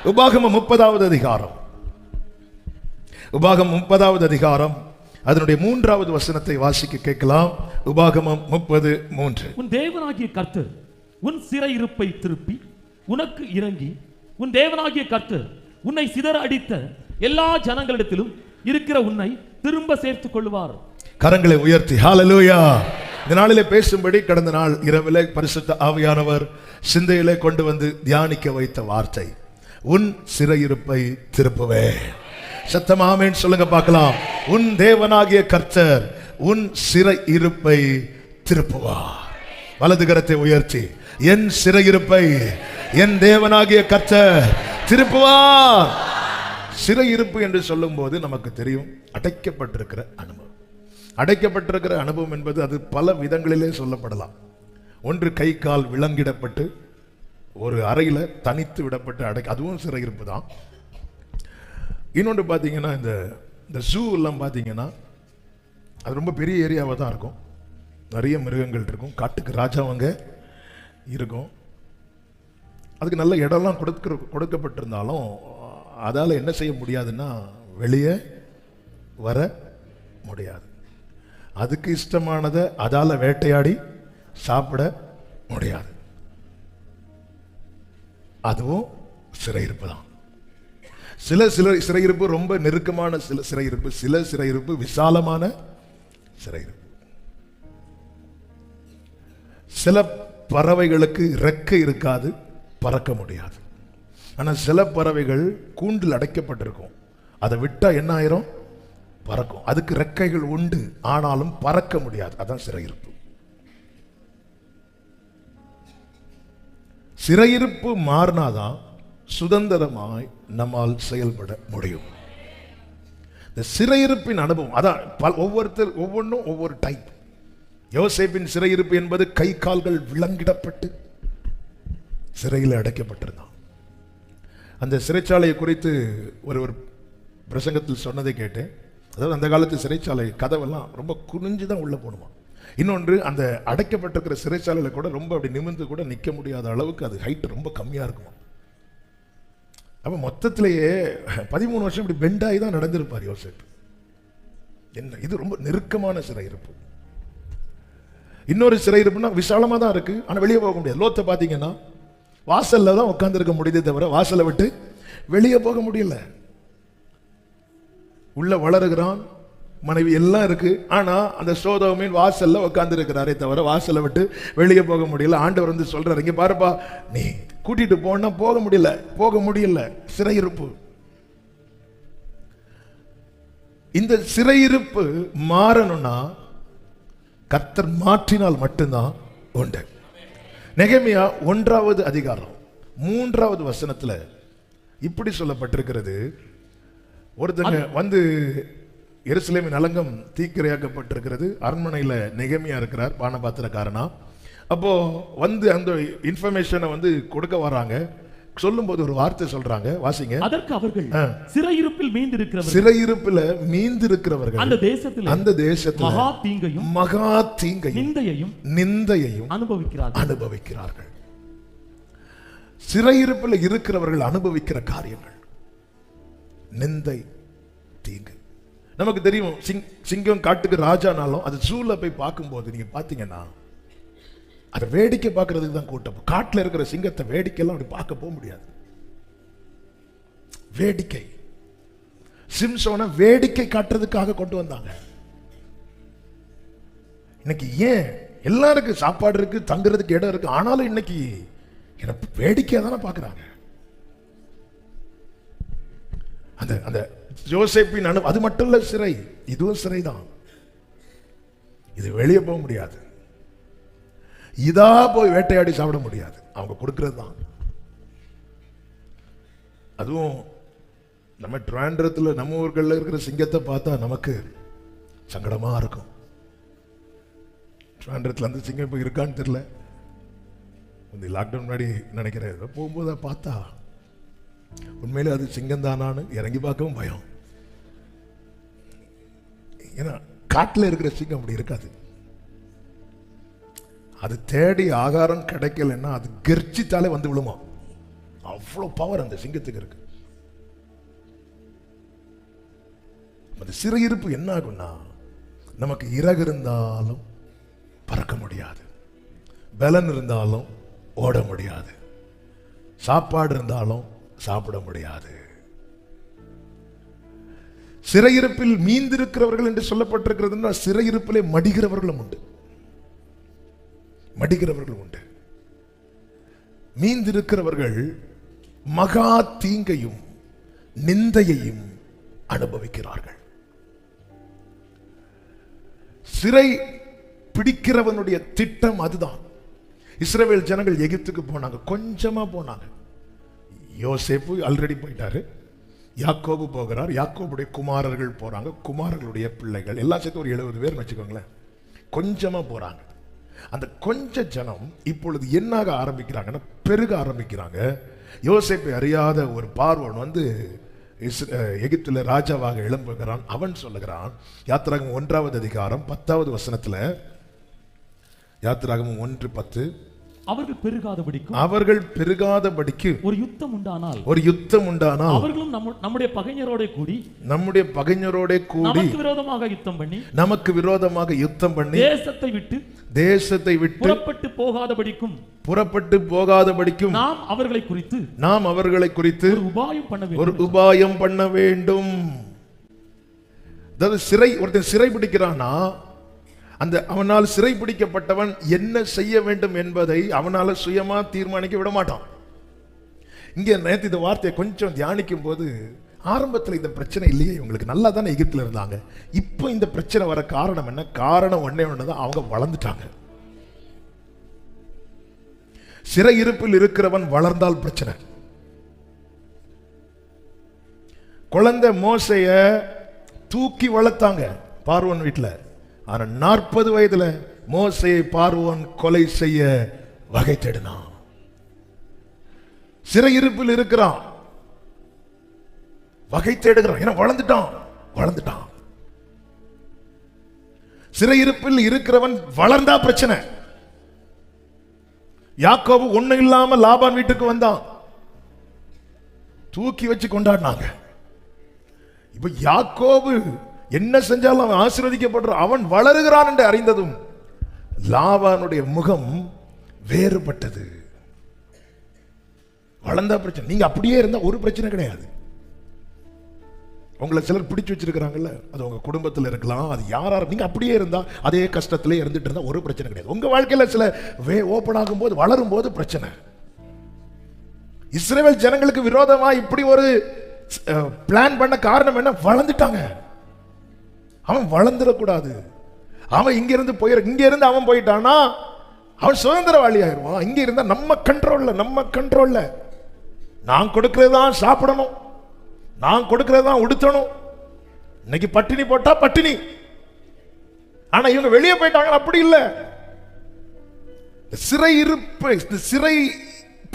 உபாகமம் 30வது அதிகாரம், உபாகமம் 30வது அதிகாரம் அதனுடைய 3வது வசனத்தை வாசிக்க கேட்கலாம். உபாகமம் 30:3. உன் தேவனாகிய கர்த்தர் உன் சிறையிருப்பை திருப்பி உனக்கு இறங்கி, உன் தேவனாகிய கர்த்தர் உன்னை சிதற அடித்த எல்லா ஜனங்களிடத்திலும் இருக்கிற உன்னை திரும்ப சேர்த்துக் கொள்வார். கரங்களை உயர்த்தி ஹல்லேலூயா. இந்த நாளிலே பேசும்படி கடந்த நாள் இரவிலே பரிசுத்த ஆவியானவர் சிந்தையிலே கொண்டு வந்து தியானிக்க வைத்த வார்த்தை, உன் சிறையிருப்பை திருப்புவே. சத்தம் ஆமென் சொல்லுங்க பார்க்கலாம். உன் தேவனாகிய கர்த்தர் உன் சிறையிருப்பை திருப்புவார். வலது கரத்தை உயர்த்தி, என் சிறையிருப்பை என் தேவனாகிய கர்த்தர் திருப்புவார். சிறையிருப்பு என்று சொல்லும் போது நமக்கு தெரியும், அடைக்கப்பட்டிருக்கிற அனுபவம். அடைக்கப்பட்டிருக்கிற அனுபவம் என்பது அது பல விதங்களிலே சொல்லப்படலாம். ஒன்று கை கால் விலங்கிடப்பட்டு ஒரு அறையில தனித்து விடப்பட்டு அதுவும் சிறையிருப்பு தான். இன்னொன்று பார்த்தீங்கன்னா, இந்த ஜூ எல்லாம் பார்த்தீங்கன்னா அது ரொம்ப பெரிய ஏரியாவாக தான் இருக்கும். நிறைய மிருகங்கள் இருக்கும், காட்டுக்கு ராஜாவங்க இருக்கும். அதுக்கு நல்ல இடம்லாம் கொடுக்கப்பட்டிருந்தாலும் அதால் என்ன செய்ய முடியாதுன்னா வெளியே வர முடியாது. அதுக்கு இஷ்டமானதை அதால வேட்டையாடி சாப்பிட முடியாது. அதுவும் சிறையிருப்பு தான். சில சிறையிருப்பு ரொம்ப நெருக்கமான சிறையிருப்பு, சில சிறையிருப்பு விசாலமான சிறையிருப்பு. சில பறவைகளுக்கு ரெக்கை இருக்காது, பறக்க முடியாது. ஆனா சில பறவைகள் கூண்டில் அடைக்கப்பட்டிருக்கும், அதை விட்டா என்ன ஆயிரும்? பறக்கும். அதுக்கு ரெக்கைகள் உண்டு, ஆனாலும் பறக்க முடியாது. அதான் சிறையிருப்பு. சிறையிருப்பு மாறினாதான் சுதந்திரமாய் நம்மால் செயல்பட முடியும். இந்த சிறையிருப்பின் அனுபவம் அதான் ஒவ்வொன்றும் ஒவ்வொரு டைப். யோசேப்பின் சிறையிருப்பு என்பது கை கால்கள் விலங்கிடப்பட்டு சிறையில் அடைக்கப்பட்டிருந்தான். அந்த சிறைச்சாலையை குறித்து ஒரு பிரசங்கத்தில் சொன்னதை கேட்டேன். அதாவது அந்த காலத்து சிறைச்சாலை கதவெல்லாம் ரொம்ப குனிஞ்சு தான் உள்ள போகணுமா. இன்னொன்று, அந்த அடைக்கப்பட்டிருக்கிற சிறைச்சாலையில் கூட ரொம்ப அப்படி நிமிர்ந்து கூட நிற்க முடியாத அளவுக்கு அது ஹைட் ரொம்ப கம்மியாக இருக்குமா. அப்போ மொத்தத்திலேயே 13 வருஷம் இப்படி பெண்டாகி தான் நடந்திருப்பார் யோசேப். என்ன இது ரொம்ப நெருக்கமான சிறையிருப்பு. இன்னொரு சிறையிருப்புனா விசாலமாக தான் இருக்கு, ஆனால் வெளியே போக முடியாது. லோத்தை பார்த்தீங்கன்னா வாசல்ல தான் உட்கார்ந்துருக்க முடியுதே தவிர வாசலை விட்டு வெளியே போக முடியல. உள்ள வளருகிறான், மனைவி எல்லாம் இருக்கு, ஆனா அந்த சோதோமின் வாசல்ல உட்கார்ந்து இருக்கிறாரே தவிர வாசலை விட்டு வெளியே போக முடியல. ஆண்டவர் வந்து சொல்றாரு, இங்க பாருப்பா, நீ கூட்டிட்டு போனா போக முடியல. சிறையிருப்பு. இந்த சிறையிருப்பு மாறணும்னா கர்த்தர் மாற்றினால் மட்டும்தான் உண்டு. நெகேமியா 1வது அதிகாரம் 3வது வசனத்துல இப்படி சொல்லப்பட்டிருக்கிறது. ஒருத்தங்க வந்து எருசலேமின் அலங்கம் தீக்கிரையாக்கப்பட்டிருக்கிறது. அரண்மனையில் நெகேமியா இருக்கிறார், பானபாத்திரக்காரனா. அப்போ வந்து அந்த இன்ஃபர்மேஷனை வந்து கொடுக்க வராங்க. சொல்லும் போது ஒரு வார்த்தை சொல்றாங்க, வாசிங்க. அதற்கு அவர்கள் சிறையிருப்பில் மீந்திருக்கிறவர்கள் அந்த தேசத்தில் மகா தீங்கையும் நிந்தையையும் அனுபவிக்கிறார்கள். சிறையிருப்பில் இருக்கிறவர்கள் அனுபவிக்கிற காரியங்கள் நிந்தை, தீங்கு. நமக்கு தெரியும், சிங்கம் காட்டுக்கு ராஜானாலும் அது ஜூல போய் பார்க்கும்போது நீங்க பாத்தீங்கன்னா அதை வேடிக்கை பார்க்கறதுக்கு தான் கூட்டம். காட்டில் இருக்கிற சிங்கத்தை வேடிக்கைலாம் அப்படி பார்க்க போக முடியாது. வேடிக்கை, சிம்சோனை வேடிக்கை காட்டுறதுக்காக கொண்டு வந்தாங்க. இன்னைக்கு ஏன் எல்லாருக்கும் சாப்பாடு இருக்கு, தங்குறதுக்கு இடம் இருக்கு, ஆனாலும் இன்னைக்கு எனக்கு வேடிக்கையா தானே பார்க்கறாங்க. அந்த அந்த யோசேப்பின் அது மட்டும் இல்ல சிறை, இதுவும் சிறைதான். இது வெளியே போக முடியாது, இதா போய் வேட்டையாடி சாப்பிட முடியாது, அவங்க கொடுக்கிறது தான். அதுவும் நம்ம ட்ராண்டரத்தில் நம்ம ஊர்களில் இருக்கிற சிங்கத்தை பார்த்தா நமக்கு சங்கடமா இருக்கும். ட்ராண்டரத்தில் அந்த சிங்கம் இப்போ இருக்கான்னு தெரியல. இந்த லாக்டவுன் முன்னாடி நினைக்கிறேன், போகும்போது பார்த்தா உண்மையிலே அது சிங்கம் தானான்னு இறங்கி பார்க்கவும் பயம். ஏன்னா காட்டில் இருக்கிற சிங்கம் அப்படி இருக்காது. அது தேடி ஆகாரம் கிடைக்கலன்னா அது கர்ஜித்தாலே வந்து விழுமா. அவ்வளவு பவர் அந்த சிங்கத்துக்கு இருக்கு. அந்த சிறையிருப்பு என்ன ஆகும்னா, நமக்கு இறகு இருந்தாலும் பறக்க முடியாது, பலன் இருந்தாலும் ஓட முடியாது, சாப்பாடு இருந்தாலும் சாப்பிட முடியாது. சிறையிருப்பில் மீந்திருக்கிறவர்கள் என்று சொல்லப்பட்டிருக்கிறது. சிறையிருப்பிலே மடிகிறவர்களும் உண்டு, மடிகிறவர்கள் உண்டு. மீந்திருக்கிறவர்கள் மகா தீங்கையும் நிந்தையையும் அனுபவிக்கிறார்கள். சிறை பிடிக்கிறவனுடைய திட்டம் அதுதான். இஸ்ரவேல் ஜனங்கள் எகிப்துக்கு போனாங்க, கொஞ்சமா போனாங்க. யோசேப்பு ஆல்ரெடி போயிட்டாரு, யாக்கோபு போகிறார், யாக்கோபுடைய குமாரர்கள் போறாங்க, குமாரர்களுடைய பிள்ளைகள் எல்லாம் சேர்த்து ஒரு 70 பேர் வச்சுக்கோங்களேன். கொஞ்சமா போறாங்க. அந்த கொஞ்ச ஜனம் இப்பொழுது என்னாக ஆரம்பிக்கிறாங்கன்னா, பெருக ஆரம்பிக்கிறாங்க. யோசேப்பை அறியாத ஒரு பார்வோன் வந்து எகிப்துல ராஜாவாக எழும்புகிறான். அவன் சொல்லுகிறான், யாத்திராகமம் 1வது அதிகாரம் 10வது வசனத்துல, யாத்திராகமம் 1:10, அவர்கள் பெருகாதபடிக்கு ஒரு யுத்தம் உண்டானால் அவர்களும் நம்முடைய பகைஞரோட கூடி நமக்கு விரோதமாக யுத்தம் பண்ணி தேசத்தை விட்டு புறப்பட்டு போகாதபடிக்கும் நாம் அவர்களை குறித்து ஒரு உபாயம் பண்ண வேண்டும். ஒருத்தன் சிறை பிடிக்கிறானா, அந்த அவனால் சிறை பிடிக்கப்பட்டவன் என்ன செய்ய வேண்டும் என்பதை அவனால சுயமா தீர்மானிக்க விட மாட்டான். இங்க நேற்று இந்த வார்த்தையை கொஞ்சம் தியானிக்கும் போது, ஆரம்பத்தில் இந்த பிரச்சனை இல்லையே, இவங்களுக்கு நல்லா தானே எகிப்துல இருந்தாங்க, இப்போ இந்த பிரச்சனை வர காரணம் என்ன? காரணம் ஒன்னே ஒண்ணுதான், அவங்க வளர்ந்துட்டாங்க. சிறையிருப்பில் இருக்கிறவன் வளர்ந்தால் பிரச்சனை. குழந்தை மோசைய தூக்கி வளர்த்தாங்க பார்வோன் வீட்டுல. ஆனா 40 வயதுல மோசையை பார்வோன் கொலை செய்ய வகை தேடினான். சிறையிருப்பில் இருக்கிறான், வகை தேடுகிறான், ஏன்னா வளர்ந்துட்டான். சிறையிருப்பில் இருக்கிறவன் வளர்ந்தா பிரச்சனை. யாக்கோபு ஒண்ணு இல்லாம லாபான் வீட்டுக்கு வந்தான், தூக்கி வச்சு கொண்டாடினாங்க. இப்ப யாக்கோபு என்ன செஞ்சாலும் அவன் ஆசீர்வதிக்கப்படுற, அவன் வளருகிறான் என்று அறிந்ததும் லாபானுடைய முகம் வேறுபட்டது. வளர்ந்தா பிரச்சனை. நீங்க அப்படியே இருந்தா ஒரு பிரச்சனை கிடையாது. உங்களை சிலர் பிடிச்சு வச்சிருக்கிறாங்கல்ல, அது உங்க குடும்பத்தில் இருக்கலாம், அது யாரா, நீங்க அப்படியே இருந்தா அதே கஷ்டத்திலே இருந்துட்டு இருந்தா ஒரு பிரச்சனை கிடையாது. உங்க வாழ்க்கையில சில ஓபன் ஆகும் போது, வளரும் போது பிரச்சனை. இஸ்ரவேல் ஜனங்களுக்கு விரோதமா இப்படி ஒரு பிளான் பண்ண காரணம் என்ன? வளர்ந்துட்டாங்க. அவன் வளர்ந்துடக்கூடாது. அவன் இங்க இருந்து அவன் போயிட்டானா அவன் சுதந்திரவாளி ஆயிடுவான். இங்க இருந்தா நம்ம கண்ட்ரோல்ல நான் கொடுக்கறதான் சாப்பிடணும், நான் கொடுக்கறதான் உடுத்தணும். இன்னைக்கு பட்டினி போட்டா பட்டினி. ஆனா இவங்க வெளியே போயிட்டாங்க, அப்படி இல்லை. சிறை இருப்பு, சிறை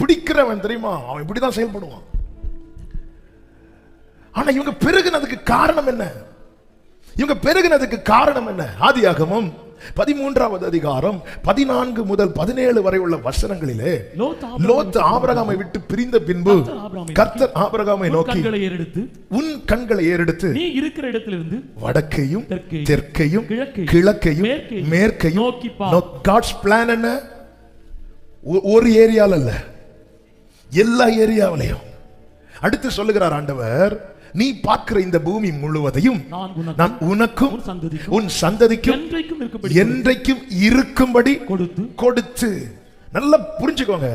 பிடிக்கிறவன் தெரியுமா, அவன் இப்படிதான் செயல்படுவான். ஆனா இவங்க பெருகினதுக்கு காரணம் என்ன? ஆதியாகமம் 13வது அதிகாரம் 14 முதல் 17 வரை உள்ள வசனங்களிலே, லோத் ஆபிரகாமை விட்டு பிரிந்த பின்பு கர்த்தர் ஆபிரகாமை நோக்கி, உன் கண்களை ஏறெடுத்து நீ இருக்கிற இடத்திலிருந்து வடக்கையும் தெற்கையும் கிழக்கையும் மேற்கையும். God's plan என்ன? ஒரு ஏரியால அல்ல, எல்லா ஏரியாவிலையும். அடுத்து சொல்லுகிறார் ஆண்டவர், நீ பார்க்கிற இந்த பூமி முழுவதையும் நான் உனக்கும் உன் சந்ததிக்கும் என்றைக்கும் இருக்கும்படி கொடுத்து. நல்லா புரிஞ்சுக்கோங்க,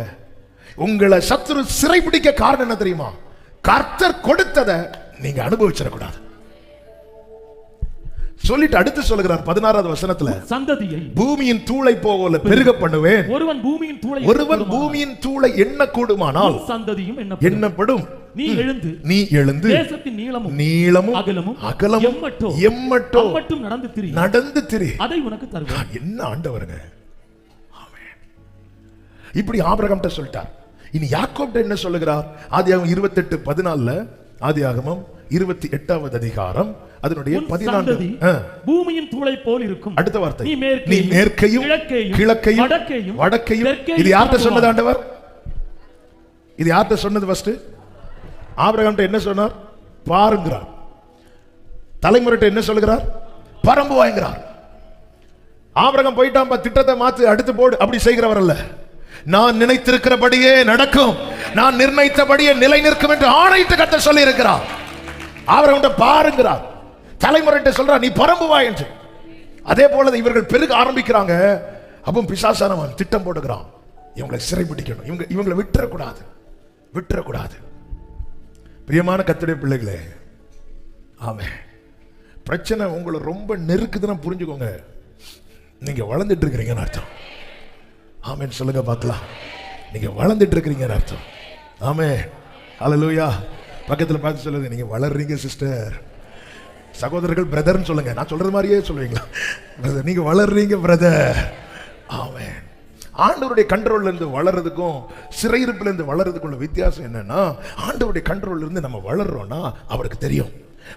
உங்களை சத்துரு சிறை பிடிக்க காரணம் என்ன தெரியுமா? கர்த்தர் கொடுத்ததை நீங்க அனுபவிச்சிடக்கூடாது சொல்லிட்டு அடுத்து சொல்லுகிறார் 16வது வசனத்துல, சந்ததியை பூமியின் தூளை போல பெருக பண்ணுவேன். ஒருவன் பூமியின் தூளை எண்ண கூடுமானால் சந்ததியும் எண்ணப்படும். நீ எழுந்து தேசத்தின் நீளமும் அகலமும் எம்மட்டும் நடந்து திரி, அதை உனக்கு தருவேன். என்ன ஆண்டவருங்க! ஆமென். இப்படி ஆபிரகாம்கிட்ட சொல்லிட்டார். இனி யாக்கோப்கிட்ட என்ன சொல்லுகிறார்? ஆதியாகமம் 28:14, ஆதியாகமம் 28வது அதிகாரம் அதனுடைய 14, பூமியின் தூளை போல் இருக்கும். அடுத்த வார்த்தை, நீ மேற்கையும் கிழக்கையும் வடக்கையும். இது யார்கிட்ட சொன்னது ஆண்டவர்? இது யார்கிட்ட சொன்னது? ஃபர்ஸ்ட் ஆபிரகாம்கிட்ட என்ன சொன்னார்? பாருங்கிறார். தலைமுறைட்ட என்ன சொல்லுகிறார்? பரம்பு வாங்குகிறார். ஆபிரகாம் போயிட்டான், திட்டத்தை மாத்து, அடுத்து போடு, அப்படி செய்கிறவர் அல்ல. நான் நினைத்திருக்கிறபடியே நடக்கும், நான் நிர்ணயித்தபடியே நிலை நிற்கும் என்று ஆணையிட்டு கர்த்தர் சொல்லி இருக்கிறார். ஆபிரகாம்கிட்ட பாருங்கிறார், தலைமுறைட்ட சொல்றார் நீ பரம்பு வா என்று. அதே போல இவர்கள் பெருக ஆரம்பிக்கிறாங்க. அப்போ பிசாசானவன் திட்டம் போடுகிறான், இவங்களை சிறைபிடிக்கணும், இவங்களை விட்டுறக்கூடாது, விட்டுறக்கூடாது. பிரியமான கர்த்தருடைய பிள்ளைகளே, ஆமென். பிரச்சனை உங்களை ரொம்ப நெருக்குதுன்னா புரிஞ்சுக்கோங்க, நீங்க வளர்ந்துட்டு இருக்கிறீங்கன்னு அர்த்தம். ஆமென் சொல்லுங்க பார்க்கலாம். நீங்க வளர்ந்துட்டு இருக்கிறீங்கன்னு அர்த்தம். ஆமென் ஹல்லேலூயா. பக்கத்தில் பார்த்து சொல்லுங்க, நீங்க வளர்றீங்க சிஸ்டர். சகோதரர்கள் பிரதர்ன்னு சொல்லுங்க, நான் சொல்றது மாதிரியே சொல்லுவீங்களா? பிரதர், நீங்க வளர்றீங்க பிரதர். ஆமென். ஆண்டவருடைய கண்ட்ரோல்ல இருந்து வளர்றதுக்கும் சிறையிருப்புல இருந்து வளர்றதுக்குள்ள வித்தியாசம் என்னன்னா, ஆண்டவருடைய கண்ட்ரோல்ல இருந்து நம்ம வளர்றோம்னா அவருக்கு தெரியும்.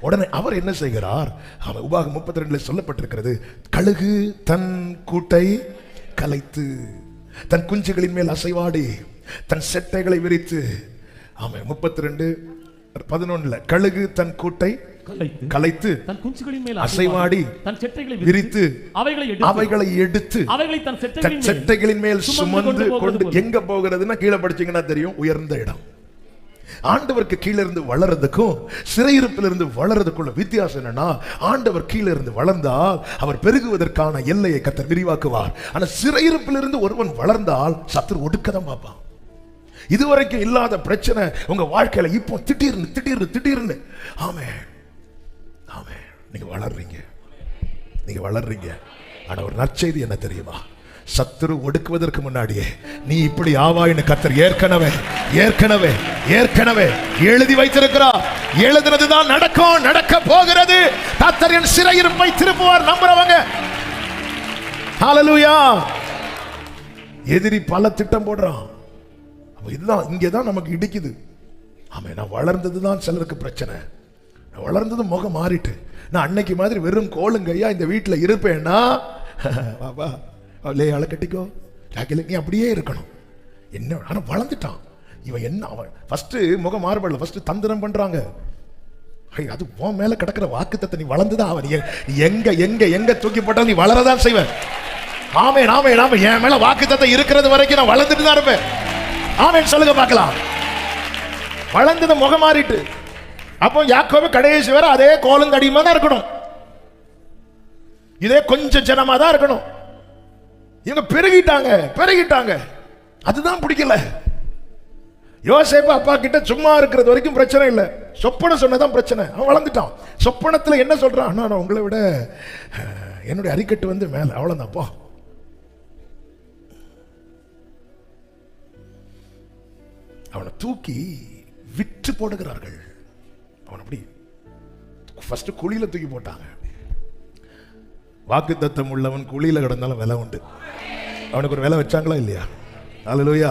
உடனே அவர் என்ன செய்கிறார்? உபாகம் 32 சொல்லப்பட்டிருக்கிறது, கழுகு தன் கூட்டை கலைத்து தன் குஞ்சுகளின் மேல் அசைவாடி தன் செட்டைகளை விரித்து. ஆமாம், 32:11 கழுகு தன் கூட்டை கலைத்து தன் குஞ்சுகளின் மேல் அசைவாடி தன் செட்டைகளை விரித்து அவைகளை எடுத்து தன் செட்டைகளின் மேல் சுமந்து கொண்டு. எங்க போகிறதுன்னா கீழே படிச்சீங்கன்னா தெரியும், உயர்ந்த இடம். ஆண்டவருக்கு கீழே இருந்து வளர்றதுக்கும் சிறையிருப்பில் இருந்து வளர்றதுக்குள்ள வித்தியாசம் என்னன்னா, ஆண்டவர் கீழே இருந்து வளர்ந்தால் அவர் பெருகுவதற்கான எல்லையை கர்த்தர் விரிவாக்குவார். ஆனா சிறையிருப்பில் இருந்து ஒருவன் வளர்ந்தால் சத்துரு ஒடுக்கதான் பார்ப்பான். இதுவரைக்கும் இல்லாத பிரச்சனை உங்க வாழ்க்கையில இப்போ திடீர்னு. ஆமென் ஆமென். நீங்க வளர்றீங்க, நீங்க வளர்றீங்க. ஆனா ஒரு நற்செய்தி என்ன தெரியுமா? சத்துரு ஒடுக்குவதற்கு முன்னாடியே நீ இப்படி ஆவாயின்னு கர்த்தர் ஏற்கனவே எழுதி வைத்திருக்கிறார். எழுதுனதுதான் நடக்கும், நடக்க போகிறது. கர்த்தர் என் சிறையிருப்பை திருப்புவார் நம்புறவங்க. ஹல்லேலூயா. எதிரி பல திட்டம் போடுறான். இதுதான் இங்கதான் நமக்கு இடிக்குது. ஆமா, நான் வளர்ந்ததுதான் சிலருக்கு பிரச்சனை. நான் வளர்ந்தது முகம் மாறிட்டு, நான் அன்னைக்கு மாதிரி வெறும் கோளுங்கையா இந்த வீட்டில் இருப்பேன்னா, பாபா அவளை கட்டிக்கோ, நீ அப்படியே இருக்கணும். என்ன ஆனா வளர்ந்துட்டான் இவன். என்ன அவன் ஃபர்ஸ்ட் முகம் மாறுபடல, ஃபர்ஸ்ட் தந்திரம் பண்றாங்க. அது உன் மேல கிடக்கிற வாக்குத்தத்தை நீ வளர்ந்துதான் அவன் எங்க எங்க எங்க தூக்கி போட்டாலும் நீ வளரதான் செய்வேன். ஆமே நாமே நாம என் மேல வாக்குத்தத்தை இருக்கிறது வரைக்கும் நான் வளர்ந்துட்டு தான் இருப்பேன். ஆமென் சொல்லுங்க பார்க்கலாம். வளர்ந்தது முகம் மாறிட்டு. அப்போ யாக்கோபு கடைசி வரை அதே கோலும் தடியுமா தான் இருக்கணும், இதே கொஞ்சம் ஜனமா தான் இருக்கணும். இவங்க பெருகிட்டாங்க. அதுதான் பிடிக்கல. யோசேப்பு அப்பா கிட்ட சும்மா இருக்கிறது வரைக்கும் பிரச்சனை இல்லை, சொப்பனை சொன்னதான் பிரச்சனை. அவன் வளர்ந்துட்டான். சொப்பனத்துல என்ன சொல்றான்? நான் உங்களை விட என்னுடைய அரிக்கட்டு வந்து மேல, அவ்வளவுதான் போ. அவனை தூக்கி விற்று போடுகிறார்கள். அவன் அப்படி ஃபர்ஸ்ட் குழியில தூக்கி போட்டாங்க. வாக்குத்தத்தம் உள்ளவன் குழியில கிடந்தாலும் விலை உண்டு. அவனுக்கு ஒரு விலை வச்சாங்களா இல்லையா? ஹல்லேலூயா.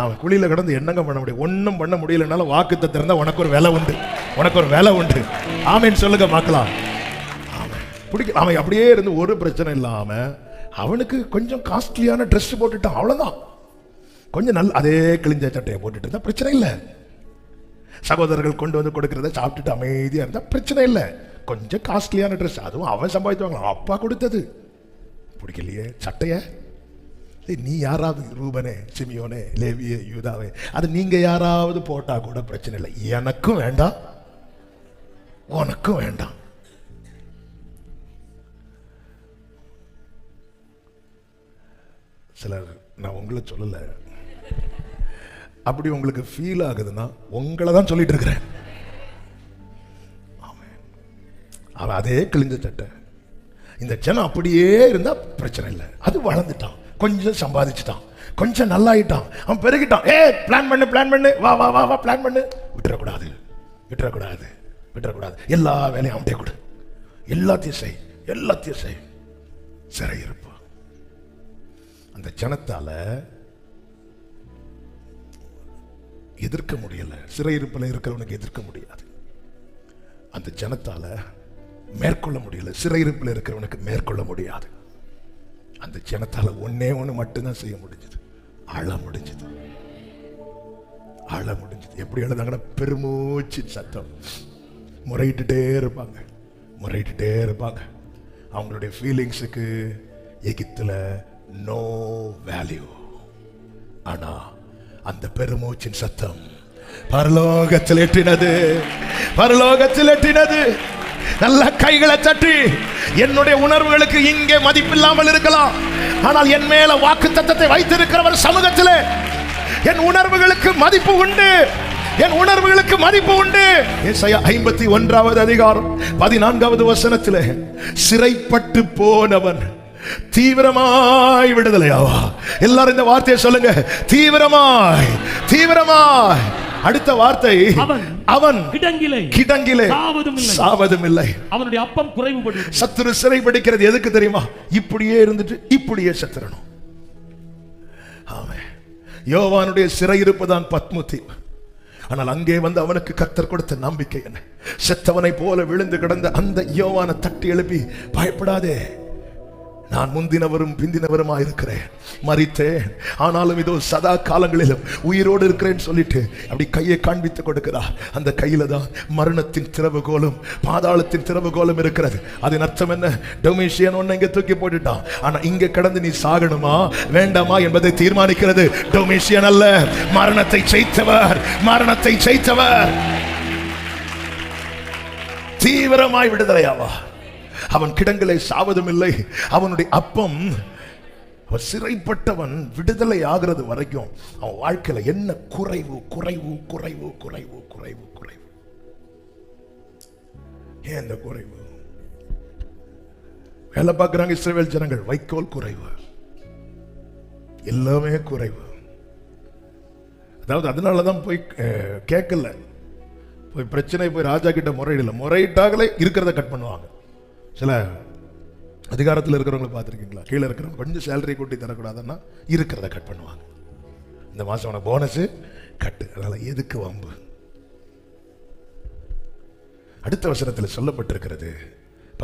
அவன் குழியில கிடந்து என்னங்க பண்ண முடியும்? ஒன்றும் பண்ண முடியலனாலும் வாக்குத்தத்தம் இருந்தா உனக்கு ஒரு விலை உண்டு, உனக்கு ஒரு விலை உண்டு. ஆமென் சொல்லுங்க பார்க்கலாம். அவன் பிடிக்க, அவன் அப்படியே இருந்து ஒரு பிரச்சனை இல்லாம அவனுக்கு கொஞ்சம் காஸ்ட்லியான ட்ரெஸ் போட்டுட்டான், அவ்வளவுதான். கொஞ்சம் நல்ல அதே கிழிஞ்ச சட்டையை போட்டுட்டு இருந்தா பிரச்சனை இல்லை. சகோதரர்கள் கொண்டு வந்து கொடுக்கறத சாப்பிட்டுட்டு அமைதியா இருந்தா பிரச்சனை இல்லை. கொஞ்சம் காஸ்ட்லியான ட்ரெஸ், அதுவும் அவன் சம்பாதித்துவாங்களா, அப்பா கொடுத்தது. பிடிக்கலையே சட்டைய, நீ யாராவது ரூபனே, சிமியோனே, லேவியே, யூதாவே, அது நீங்க யாராவது போட்டா கூட பிரச்சனை இல்லை. எனக்கும் வேண்டாம், உனக்கும் வேண்டாம். சிலர், நான் உங்களை சொல்லல, அப்படி உங்களுக்கு ஃபீல் ஆகுதுன்னா உங்களை தான் சொல்லிட்டு இருக்கிறேன். அவன் அதே கிழிஞ்ச சட்டை, இந்த ஜனம் அப்படியே இருந்தா பிரச்சனை இல்லை. அது வளர்ந்துட்டான், கொஞ்சம் சம்பாதிச்சுட்டான், கொஞ்சம் நல்லாயிட்டான், அவன் பெருகிட்டான். பிளான் பண்ணு, வா வா வா வா பிளான் பண்ணு. விட்டுறக்கூடாது. எல்லா வேலையும் அவன்கிட்ட கொடு, எல்லாத்தையும் செய். சிறையிருப்பு. அந்த ஜனத்தால எதிர்க்க முடியல. சிறையிருப்பில் இருக்கிறவனுக்கு எதிர்க்க முடியாது. அந்த ஜனத்தால மேற்கொள்ள முடியல. சிறையிருப்பில் இருக்கிறவனுக்கு மேற்கொள்ள முடியாது. அந்த ஜனத்தால ஒண்ணே ஒண்ணு மட்டும்தான் செய்ய முடிஞ்சது, அழ முடிஞ்சது. அழ முடிஞ்சது. எப்படி அழுதாங்கன்னா பெருமூச்சின் சத்தம். முறையிட்டுட்டே இருப்பாங்க, முறையிட்டுட்டே இருப்பாங்க. அவங்களுடைய ஃபீலிங்ஸுக்கு எகிப்துல நோ வேல்யூ. ஆனா அந்த பெருமூச்சின் சத்தம் பரலோகத்தில் எட்டினது, பரலோகத்தில் எட்டினது. நல்ல கைகளை தட்டி, என்னுடைய உணர்வுகளுக்கு இங்கே மதிப்பில்லாமல் இருக்கலாம், ஆனால் என் மேல வாக்குத்தத்தத்தை வைத்திருக்கிறவர் சமூகத்திலே என் உணர்வுகளுக்கு மதிப்பு உண்டு, என் உணர்வுகளுக்கு மதிப்பு உண்டு. ஏசாயா 51வது அதிகாரம் 14வது வசனத்திலே சிறைப்பட்டு போனவன் தீவிரமாய் விடுதலையாவா. எல்லாரும் இந்த வார்த்தையை சொல்லுங்க, தீவிரமாய், தீவிரமாய். அடுத்த வார்த்தை, அவன் கிடங்கிலே சாவதும் இல்லை. அவனுடைய அப்பம் குறைவுபடும். சத்துரு சிறைபிடிக்கிறது எதுக்கு தெரியுமா? இப்படியே இருந்துட்டு இப்படியே செத்துறணும். ஆமென். யோவானுடைய சிறையிருப்பு தான் பத்மு தீவு. ஆனால் அங்கே வந்து அவனுக்கு கர்த்தர் கொடுத்த நம்பிக்கை என்ன? செத்தவனை போல விழுந்து கிடந்த அந்த யோவானை தட்டி எழுப்பி, பயப்படாதே, நான் முந்தினவரும் பிந்தினவருமா இருக்கிறேன், மரித்தேன், ஆனாலும் இதோ சதா காலங்களிலும் உயிரோடு இருக்கிறேன்னு சொல்லிட்டு அப்படி கையை காண்பித்து கொடுக்கிறார். அந்த கையில தான் மரணத்தின் திறவுகோலும் பாதாளத்தின் திறவுகோலும் இருக்கிறது. அதன் அர்த்தம் என்ன? டொமிஷியன் ஒன்னு இங்க தூக்கி போட்டுட்டான், ஆனா இங்க கடந்து நீ சாகணுமா வேண்டாமா என்பதை தீர்மானிக்கிறது டொமிஷியன் அல்ல, மரணத்தை ஜெயித்தவர், மரணத்தை ஜெயித்தவர். தீவிரமாய் விடுதலையாவா. அவன் கிடங்களை சாவதும் இல்லை. அவனுடைய அப்பம், சிறைப்பட்டவன் விடுதலை ஆகிறது வரைக்கும் அவன் வாழ்க்கையில என்ன குறைவு குறைவு குறைவு குறைவு குறைவு குறைவு. ஏன் இந்த குறைவு? வேலை பார்க்கிறாங்க இஸ்ரவேல் ஜனங்கள், வைக்கோல் குறைவு, எல்லாமே குறைவு. அதாவது அதனாலதான் போய் கேட்கல, போய் பிரச்சனை போய் ராஜா கிட்ட முறையிடல. முறையிட்டாங்களே இருக்கிறத கட் பண்ணுவாங்க. சில அதிகாரத்தில் இருக்கிறவங்களை பார்த்துருக்கீங்களா? கீழே இருக்கிறவங்க கொஞ்சம் சேலரி கூட்டி தரக்கூடாதுன்னா இருக்கிறத கட் பண்ணுவாங்க. இந்த மாதம் உனக்கு போனஸ் கட்டு, அதனால எதுக்கு வம்பு? அடுத்த வசனத்தில் சொல்லப்பட்டிருக்கிறது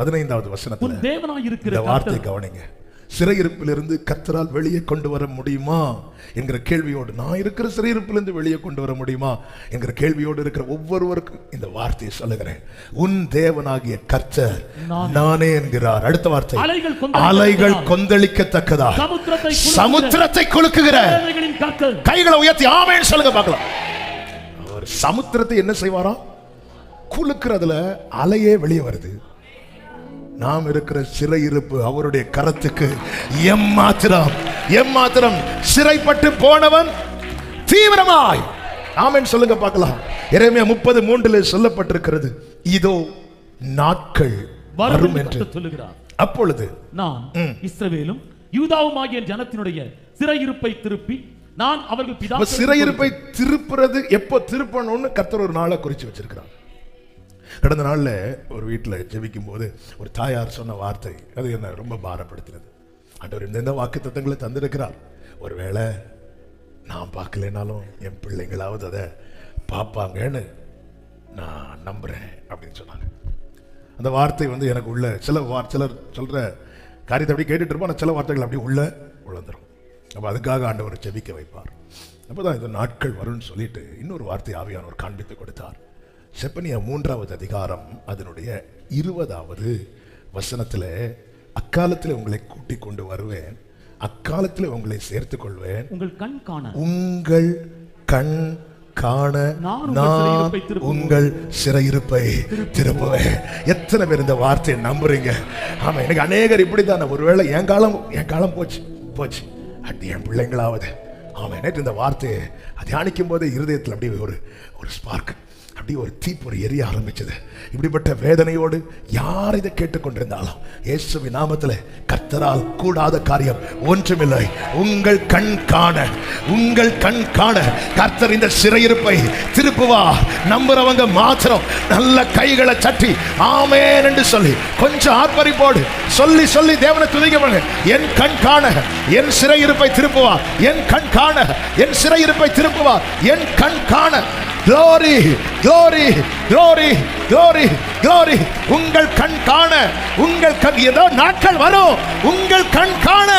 15வது வசனத்தில் இந்த வார்த்தை கவனிங்க. சிறையிருப்பிலிருந்து கர்த்தரால் வெளியே கொண்டு வர முடியுமா என்கிற கேள்வியோடு, நான் இருக்கிற சிறையிருப்பிலிருந்து வெளியே கொண்டு வர முடியுமா என்கிற கேள்வியோடு இருக்கிற ஒவ்வொருவருக்கும் இந்த வார்த்தையை சொல்லுகிறேன். உன் தேவனாகிய கர்த்தர் நானே என்கிறார். அடுத்த வார்த்தை, அலைகள் கொந்தளிக்கத்தக்கதா சமுத்திரத்தை குலுக்குகிற. கைகளை உயர்த்தி ஆமென் சொல்லுங்க பார்க்கலாம். அவர் சமுத்திரத்தை என்ன செய்வாரா? குலுக்குறதுல அலையே வெளியே வருது. நாம் இருக்கிற சிறையிருப்பு அவருடைய கரத்துக்கு எம்மாத்திரம், எம்மாத்திரம். சிறைப்பட்டு போனவன் தீவிரமாய் ஆமென் சொல்லுங்க பார்க்கலாம். எரேமியா 30:3 சொல்லப்பட்டிருக்கிறது, இதோ நாட்கள் வரும் என்று சொல்லுகிறார், அப்பொழுது நான் இஸ்ரவேலும் யூதாவுமாகிய ஜனத்தினுடைய சிறையிருப்பை திருப்பி நான் அவர்கள் பிதா. சிறையிருப்பை திருப்புறது எப்போ திருப்பணும்னு கர்த்தர் ஒரு நாளை குறிச்சு வச்சிருக்கிறார். கடந்த நாளில் ஒரு வீட்டில் ஜெபிக்கும் போது ஒரு தாயார் சொன்ன வார்த்தை, அது என்ன ரொம்ப பாரப்படுத்தினது. ஆண்டவர் இந்த வாக்குத்தத்தங்களை தந்திருக்கிறார், ஒருவேளை நான் பார்க்கலனாலும் என் பிள்ளைங்களாவது அதை பார்ப்பாங்கன்னு நான் நம்புறேன் அப்படின்னு சொன்னாங்க. அந்த வார்த்தை வந்து எனக்கு உள்ள சிலர் சொல்ற காரியத்தை அப்படி கேட்டுட்டு இருப்போம், ஆனால் சில வார்த்தைகள் அப்படி உள்ள உழந்துரும். அப்போ அதுக்காக ஆண்டவர் ஜெபிக்க வைப்பார். அப்போதான் இந்த நாட்கள் வரும்னு சொல்லிட்டு இன்னொரு வார்த்தை ஆவியானவர் காண்பித்து கொடுத்தார். செப்பனியா 3வது அதிகாரம் அதனுடைய 20வது வசனத்தில், அக்காலத்தில் உங்களை கூட்டிக் கொண்டு வருவேன், அக்காலத்தில் உங்களை சேர்த்துக் கொள்வேன், உங்கள் கண் காண நான் உங்கள் சிறையிருப்பை திருப்புவேன். எத்தனை பேர் இந்த வார்த்தையை நம்புறீங்க? ஆமா, எனக்கு அநேகர் இப்படித்தான், ஒருவேளை என் காலம் போச்சு அது என் பிள்ளைங்களாவது. ஆமா, நேற்று இந்த வார்த்தையை தியானிக்கும் போதே இருதயத்தில் அப்படியே ஒரு ஸ்பார்க், அப்படியே ஒரு தீப்பொறி எரிய ஆரம்பிச்சது. இப்படிப்பட்ட வேதனையோடு யார் இதை கேட்டுக்கொண்டிருந்தாலும் இயேசுவின் நாமத்தில் கர்த்தரால் கூடாத காரியம் ஒன்றுமில்லை. உங்கள் கண் காண கர்த்தர் இந்த சிறையிருப்பை திருப்புவா. நம்புறவங்க மாத்திரம் நல்ல கைகளை சட்டி ஆமென் என்று சொல்லி கொஞ்சம் ஆர்ப்பரிப்போடு சொல்லி தேவனை துதிக்க. என் கண் காண என் சிறையிருப்பை திருப்புவா, என் கண் காண என் சிறையிருப்பை திருப்புவா, என் கண் காண. Glory, glory, glory, glory, glory. உங்கள் கண் காண, உங்கள் கண், ஏதோ நாட்கள் வரும் உங்கள் கண் காண.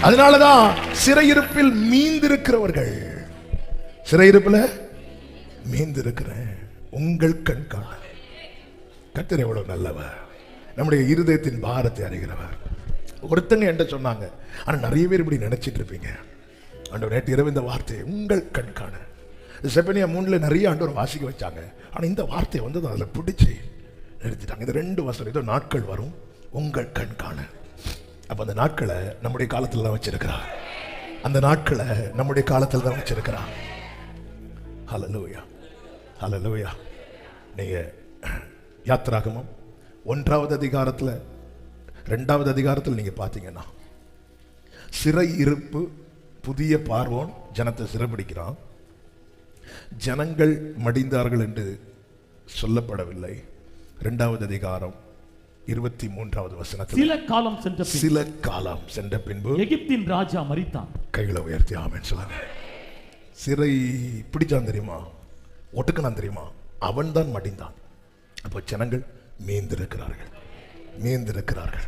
அதனாலதான் சிறையிருப்பில் மீந்திருக்கிறவர்கள் சிறையிருப்புல மீந்திருக்கிறேன். உங்கள் கண் காண. கர்த்தர் எவ்வளவு நல்லவர். நம்முடைய இருதயத்தின் பாரத்தை அறிகிறவர். ஒருத்தங்க என்ன சொன்னாங்க, ஆனா நிறைய பேர் இப்படி நினைச்சிட்டு இருப்பீங்க. ஆண்டவர் நேற்று இரவு இந்த வார்த்தையை உங்கள் கண் காண. செப்பனியா 3 நிறைய ஆண்டவர் வாசிக்க வச்சாங்க. ஆனா இந்த வார்த்தையை வந்து அதில் பிடிச்சி நிறுத்திட்டாங்க. இந்த 2 வசனம் ஏதோ நாட்கள் வரும் உங்கள் கண் காண. அப்ப அந்த நாட்களை நம்முடைய காலத்துல தான் வச்சிருக்கிறார். அந்த நாட்களை நம்முடைய காலத்துல தான் வச்சிருக்கிறார். ஹல்லேலூயா, ஹல்லேலூயா. நீங்க யாத்திராகமம் 1வது அதிகாரத்துல 2வது அதிகாரத்தில் நீங்க பாத்தீங்கன்னா, சிறை இருப்பு புதிய பார்வோன் ஜனத்தை சிறைபிடிக்கிறான். ஜனங்கள் மடிந்தார்கள் என்று சொல்லப்படவில்லை. 2வது அதிகாரம் 23வது வசனத்தில் சில காலம் சென்ற பின்பு எகிப்தின் ராஜா மரித்தான். கைகளை உயர்த்தி ஆமென் சொல்லுங்க. சிறை பிடிச்சான் தெரியுமா, ஒட்டுக்கனான் தெரியுமா, அவன் தான் மடிந்தான். அப்போ ஜனங்கள் மீந்திருக்கிறார்கள், மீந்திருக்கிறார்கள்,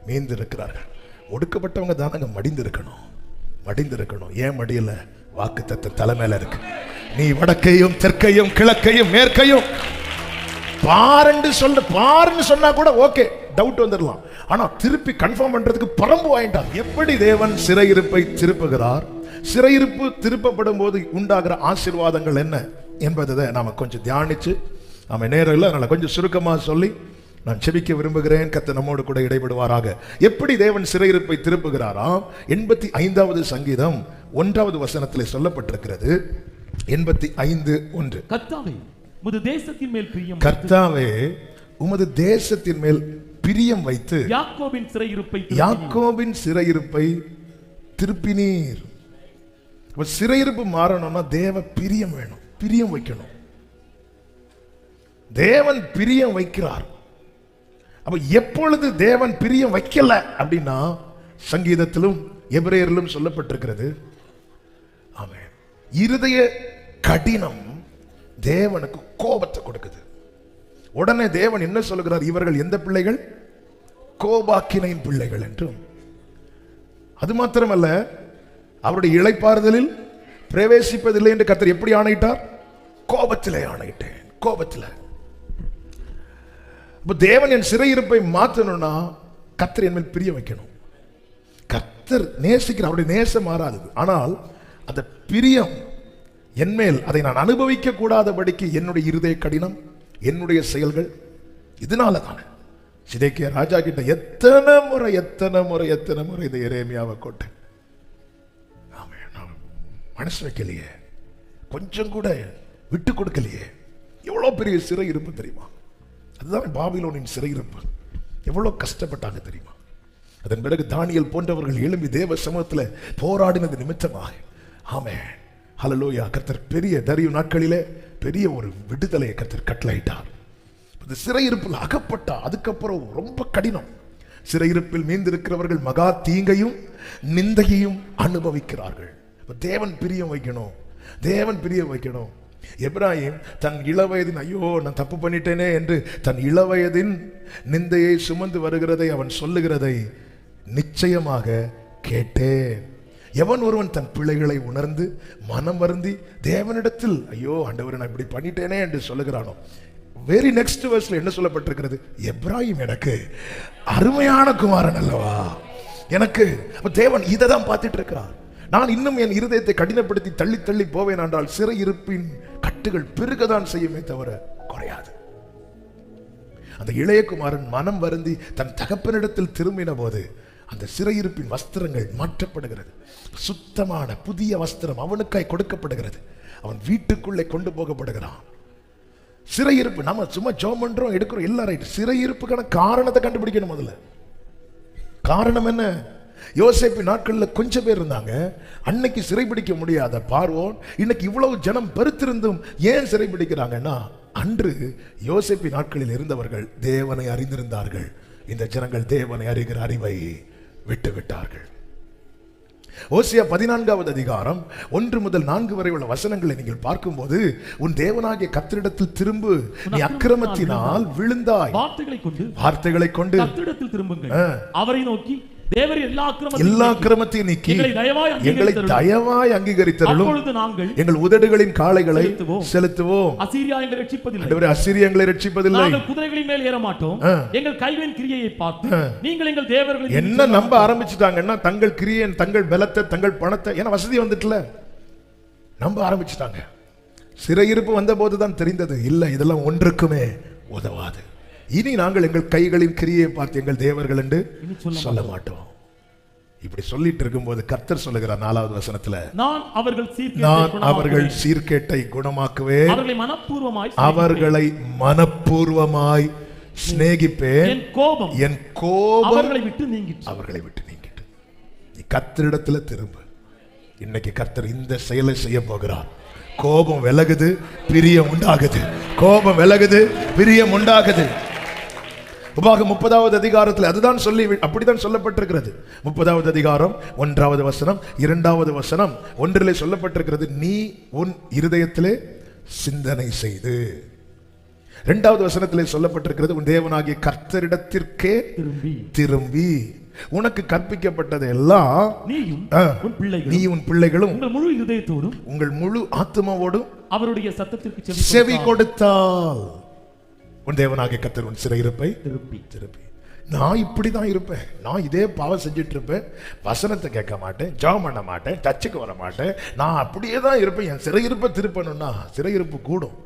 மீந்திருக்கிறார்கள். ஒடுக்கப்பட்டவங்க தானங்க மடிந்திருக்கணும், மடிந்திருக்கணும். ஏன் மடியல? வாக்குத்தத்தம் தலைமையில இருக்கு. நீ வடக்கையும் தெற்கையும் கிழக்கையும் மேற்கையும் பாருன்னு சொன்னா கூட ஓகே, டவுட் வந்துடலாம். ஆனா திருப்பி கன்ஃபார்ம் பண்றதுக்கு பரம்பு வாங்கிட்டார். எப்படி தேவன் சிறையிருப்பை திருப்புகிறார், சிறையிருப்பு திருப்பப்படும் போது உண்டாகிற ஆசீர்வாதங்கள் என்ன என்பதை நாம கொஞ்சம் தியானிச்சு, நாம நேரம் இல்லை, அதனால கொஞ்சம் சுருக்கமா சொல்லி நான் செபிக்க விரும்புகிறேன். கர்த்தர் நம்மோடு கூட இடைபடுவாராக. எப்படி தேவன் சிறையிருப்பை திருப்புகிறாராம்? 85வது சங்கீதம் 1வது வசனத்திலே சொல்லப்பட்டிருக்கிறது. 85:1. கர்த்தாவே உமது தேசத்தின் மேல் பிரியம், கர்த்தாவே உமது தேசத்தின் மேல் பிரியம் வைத்து யாக்கோபின் சிறையிருப்பை திருப்பினீர். சிறையிருப்பு மாறணும்னா தேவ பிரியம் வேணும், பிரியம் வைக்கணும். தேவன் பிரியம் வைக்கிறார். அப்ப எப்பொழுது தேவன் பிரியம் வைக்கல அப்படின்னா, சங்கீதத்திலும் எபிரேயரிலும் சொல்லப்பட்டிருக்கிறது. ஆமென். இருதய கடினம் தேவனுக்கு கோபத்தை கொடுக்குது. உடனே தேவன் என்ன சொல்லுகிறார்? இவர்கள் எந்த பிள்ளைகள்? கோபாக்கினையின் பிள்ளைகள் என்றும். அது மாத்திரமல்ல, அவருடைய இளைப்பாறுதலில் பிரவேசிப்பதில்லை என்று கர்த்தர் எப்படி ஆணையிட்டார்? கோபத்திலே ஆணையிட்டேன், கோபத்தில். தேவன் என் சிறையிருப்பை மாற்றணும்னா கர்த்தர் என் மேல் பிரிய வைக்கணும். கர்த்தர் நேசிக்கிற, அவருடைய நேசம் மாறாது. ஆனால் அந்த பிரியம் என்மேல், அதை நான் அனுபவிக்க கூடாதபடிக்கு என்னுடைய இருதய கடினம், என்னுடைய செயல்கள், இதனால தானே சிதேக்கியா ராஜா கிட்ட எத்தனை முறை இந்த எரேமியாவை கொட்டேன். மனசு வைக்கலையே, கொஞ்சம் கூட விட்டு கொடுக்கலையே. எவ்வளவு பெரிய சிறை இருப்பு தெரியுமா? அதுதான் பாபிலோனின் சிறையிருப்பு. எவ்வளவு கஷ்டப்பட்டாங்க தெரியுமா? அதன் பிறகு தானியேல் போன்றவர்கள் எழும்பி தேவ சமூகத்தில் போராடினது நிமித்தமாக, ஆமென், ஹல்லேலூயா, கர்த்தர் பெரிய தரியு நாட்களிலே பெரிய ஒரு விடுதலையை கர்த்தர் கட்டளையிட்டார். இந்த சிறையிருப்பில் அகப்பட்டா அதுக்கப்புறம் ரொம்ப கடினம். சிறையிருப்பில் மீந்திருக்கிறவர்கள் மகா தீங்கையும் நிந்தையையும் அனுபவிக்கிறார்கள். தேவன் பிரியம் வைக்கணும், தேவன் பிரியம் வைக்கணும். எப்ராஹிம் தன் இளவயதின், ஐயோ நான் தப்பு பண்ணிட்டேனே என்று தன் இளவயதின் நிந்தையை சுமந்து வருகிறதை, அவன் சொல்லுகிறதை நிச்சயமாக கேட்டேன். எவன் ஒருவன் தன் பிள்ளைகளை உணர்ந்து மனம் வருந்தி தேவனிடத்தில், ஐயோ ஆண்டவரே நான் இப்படி பண்ணிட்டேனே என்று சொல்லுகிறானோ, வெரி நெக்ஸ்ட் வெர்ஸ்ல என்ன சொல்லப்பட்டிருக்கிறது? எப்ராஹிம் எனக்கு அருமையான குமாரன் அல்லவா. எனக்கு தேவன் இதை தான் பார்த்துட்டு இருக்கிறார். நான் இன்னும் என் இருதயத்தை கடினப்படுத்தி தள்ளி தள்ளி போவேன் என்றால் சிறையிருப்பின் கட்டுகள் பெருகதான் செய்யுமே தவிர குறையாது. அந்த இளையகுமாரன் மனம் வருந்தி தன் தகப்பனிடத்தில் திரும்பின போது அந்த சிறையிருப்பின் வஸ்திரங்கள் மாற்றப்படுகிறது. சுத்தமான புதிய வஸ்திரம் அவனுக்காய் கொடுக்கப்படுகிறது. அவன் வீட்டுக்குள்ளே கொண்டு போகப்படுகிறான். சிறையிருப்பு நம்ம சும்மா ஜோம் பண்றோம், எடுக்கிறோம், எல்லாம் ரைட். சிறையிருப்புக்கான காரணத்தை கண்டுபிடிக்கணும். முதல்ல காரணம் என்ன? யோசேப்பு நாட்கள்ல கொஞ்சம் பேர் இருந்தாங்க. அன்னைக்கு சிறைபிடிக்க முடியாத பார்வோன் இன்னைக்கு இவ்வளவு ஜனம் பெருத்திருந்தும் ஏன் சிறைபிடிக்கிறாங்கன்னா, அன்று யோசேப்பு நாட்களில் இருந்தவர்கள் தேவனை அறிந்திருந்தார்கள். இந்த ஜனங்கள் தேவனை அறிகிற அறிவை விட்டு விட்டார்கள். ஓசியா 14வது அதிகாரம் 1 முதல் 4 வரை உள்ள வசனங்களை நீங்கள் பார்க்கும்போது, உன் தேவனாகிய கர்த்தரிடத்தில் திரும்பு, நீ அக்கிரமத்தினால் விழுந்தாய். வார்த்தைகளை கொண்டு கர்த்தரிடத்தில் திரும்புங்கள். அவரை நோக்கி தேவர் எல்லா அக்கிரமத்தையும் நீக்கி எங்களை தயவாய் அங்கீகரித்தருளும். அப்பொழுது நாங்கள் எங்கள் உதடுகளின் காளைகளை செலுத்துவோம். அசீரியா எங்களை ரட்சிப்பதில்லை. ஆண்டவரே, அசீரியா எங்களை ரட்சிப்பதில்லை. நாங்கள் குதிரைகளின் மேல் ஏற மாட்டோம். எங்கள் கைகளின் கிரியையை பார்த்து நீங்கள் எங்கள் தேவர்களை என்ன நம்ப ஆரம்பிச்சுட்டாங்கன்னா தங்கள் கிரியை, தங்கள் பலத்தை, தங்கள் பணத்தை, ஏன்னா வசதி வந்துட்டுல நம்ப ஆரம்பிச்சுட்டாங்க. சிறையிருப்பு வந்த போதுதான் தெரிந்தது, இல்ல இதெல்லாம் ஒன்றுக்குமே உதவாது. இனி நாங்கள் எங்கள் கைகளின் கிரியை பார்த்து எங்கள் தேவர்கள் என்று சொல்ல மாட்டோம். இப்படி சொல்லிட்டு இருக்கும்போது கர்த்தர் சொல்லுகிறார் 4வது வசனத்துல, நான் அவர்கள் சீர்கேட்டை குணமாக்குவேன், அவர்களை மனப்பூர்வமாய் சிநேகிப்பேன், என் கோபம் அவர்களை விட்டு நீங்கிட்டு. நீ கர்த்தரிடத்துல திரும்ப. இன்னைக்கு கர்த்தர் இந்த செயலை செய்ய போகிறார். கோபம் விலகுது, பிரியம் உண்டாகுது. கோபம் விலகுது, பிரியம் உண்டாகுது. உபாகம் 30வது அதிகாரத்தில் அதுதான் அப்படிதான் சொல்லப்பட்டிருக்கிறது. 30வது அதிகாரம் 1வது வசனம் 2வது வசனம் 1 சொல்லப்பட்டிருக்கிறது, நீ உன் இருதயத்திலே சிந்தனை செய்து. 2வது வசனத்திலே சொல்லப்பட்டிருக்கிறது, உன் தேவனாகிய கர்த்தரிடத்திற்கே திரும்பி உனக்கு கற்பிக்கப்பட்டது எல்லாம் நீ உன் பிள்ளைகளும் உங்கள் முழு ஆத்மாவோடும் அவருடைய சத்தத்திற்கு செவி கொடுத்தால் உன் தேவனாகிய கர்த்தர் உன் சிறையிருப்பை திருப்பி. நான் இப்படிதான் இருப்பேன், நான் இதே பாவம் செஞ்சுட்டு இருப்பேன், வசனத்தை கேட்க மாட்டேன், ஜெபம் பண்ண மாட்டேன், சர்ச்சுக்கு வர மாட்டேன், நான் அப்படியே தான் இருப்பேன். என் சிறையிருப்பை திருப்பணும்னா சிறையிருப்பு கூடும்.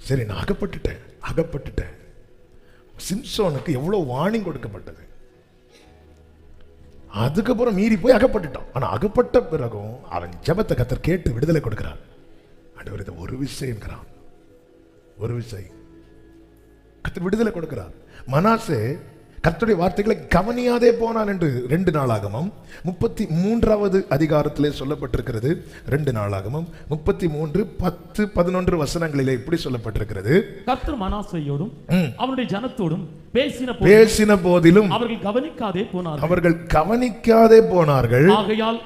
சரி, நான் அகப்பட்டுட்டேன். சிம்சோனுக்கு எவ்வளவு வார்னிங் கொடுக்கப்பட்டது. அதுக்கப்புறம் மீறி போய் அகப்பட்டுட்டான். ஆனா அகப்பட்ட பிறகும் அவன் ஜெபத்தை கர்த்தர் கேட்டு விடுதலை கொடுக்கிறார். ஒரு விஷயம் கர்த்தர் விடுதலை கொடுக்கிறார். மனாசே கர்த்தருடைய வார்த்தைகளை கவனியாதே போனான் என்று 2 நாளாகமம் 33வது அதிகாரத்திலே சொல்லப்பட்டிருக்கிறது. 2 நாளாகமம் 33 10 11 வசனங்களிலே இப்படி சொல்லப்பட்டிருக்கிறது, கர்த்தர் மனாசேயோடும் அவனுடைய ஜனத்தோடும் பேசின போதிலும் அவர்கள் கவனிக்காதே போனார்கள். ஆகையால்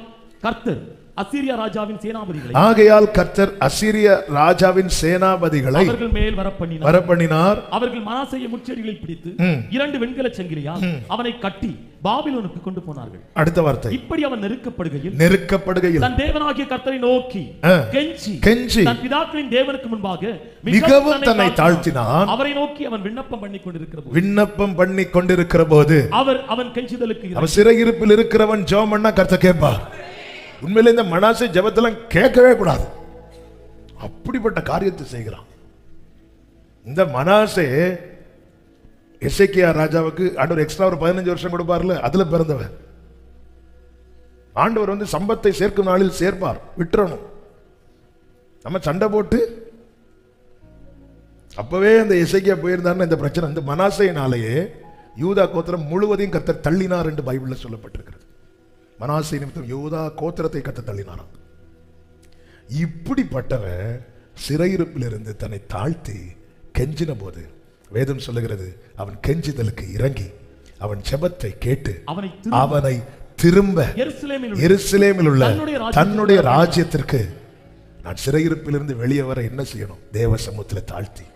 கர்த்தர் அசீரியா ராஜாவின் சேனாபதிகளை அவர்கள் மேல் வரப்பண்ணினார். அவர்கள் மனாசேயை முச்செடிகளை பிடித்து 2 வெண்கல சங்கிலியால் அவனை கட்டி பாபிலோனுக்கு கொண்டு போனார்கள். அடுத்த வார்த்தை, இப்படி அவன் நெருக்கப்படுகையில் தன் தேவனாகிய கர்த்தரை நோக்கி கெஞ்சி தன் பிதாக்களின் தேவனுக்கு முன்பாக மிகவும் தன்னை தாழ்த்தினான். அவரை நோக்கி அவன் விண்ணப்பம் பண்ணி கொண்டிருக்கிற போது அவன் கெஞ்சுதலுக்கு அவன் சிறையிருப்பில் இருக்கிறவன் ஜெபம் பண்ணா கர்த்தர் கேட்பார். உண்மையிலே இந்த மனாசே ஜெபத்தெல்லாம் கேட்கவே கூடாது, அப்படிப்பட்ட காரியத்தை செய்கிறான். இந்த மனாசே எசேக்கியா ராஜாவுக்கு ஆண்டவர் எக்ஸ்ட்ரா ஒரு 15 வருஷம் கொடுப்பார்ல, அதுல பிறந்தவன். ஆண்டவர் சம்பத்தை சேர்க்கும் நாளில் சேர்ப்பார், விட்டுறணும். நம்ம சண்டை போட்டு அப்பவே அந்த எசேக்கியா போயிருந்தாருன்னு இந்த பிரச்சனை. இந்த மனாசேயினாலேயே யூதா கோத்திரம் முழுவதையும் கர்த்தர் தள்ளினார் என்று பைபிள்ல சொல்லப்பட்டிருக்கிறது. மனாசே நிமித்தம் யூதா கோத்திரத்தை கர்த்தர் தள்ளினாராம். இப்படிப்பட்டவன் சிறையிருப்பிலிருந்து தன்னை தாழ்த்தி கெஞ்சின போது வேதம் சொல்லுகிறது, அவன் கெஞ்சிதலுக்கு இறங்கி அவன் ஜெபத்தை கேட்டு அவனை திரும்ப எருசலேமில் உள்ள தன்னுடைய ராஜ்யத்திற்கு, நான் சிறையிருப்பிலிருந்து வெளியே வர என்ன செய்யணும்? தேவ சமூகத்தில் தாழ்த்தி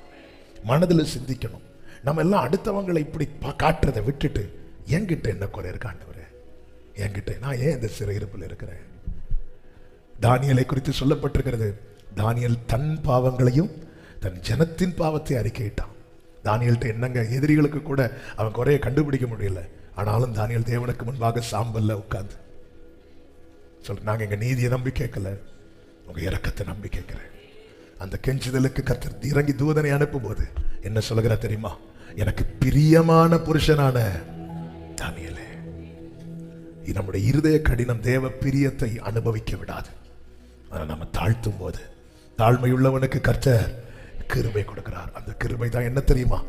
மனதில் சிந்திக்கணும். நம்ம எல்லாம் அடுத்தவங்களை இப்படி காட்டுறதை விட்டுட்டு, என்கிட்ட என்ன குறை இருக்காண்டவரே, என்கிட்ட நான் ஏன் இந்த சிறையிருப்பில் இருக்கிறேன்? தானியேலை குறித்து சொல்லப்பட்டிருக்கிறது, தானியேல் தன் பாவங்களையும் தன் ஜனத்தின் பாவத்தை அறிக்கையிட்டான். தானியேல்ட்ட என்னங்க, எதிரிகளுக்கு கூட அவன் குறைய கண்டுபிடிக்க முடியல. ஆனாலும் தானியேல் தேவனுக்கு முன்பாக சாம்பல்ல உட்கார்ந்து நாங்க எங்க நீதியை நம்பி கேட்கல, உங்க இரக்கத்தை நம்பி கேட்கிறேன். அந்த கெஞ்சுதலுக்கு கர்த்தர் இறங்கி தூதனை அனுப்பும் போது என்ன சொல்லுகிறா தெரியுமா? எனக்கு பிரியமான புருஷனான தானியேலே, நம்முடைய இருதய கடினம் தேவ பிரியத்தை அனுபவிக்க விடாது. நம்ம தாழ்த்தும் போது தாழ்மையுள்ளவனுக்கு கர்த்தர் கிருபை கொடுக்கிறார். அந்த கிருபை தான் என்ன தெரியுமா?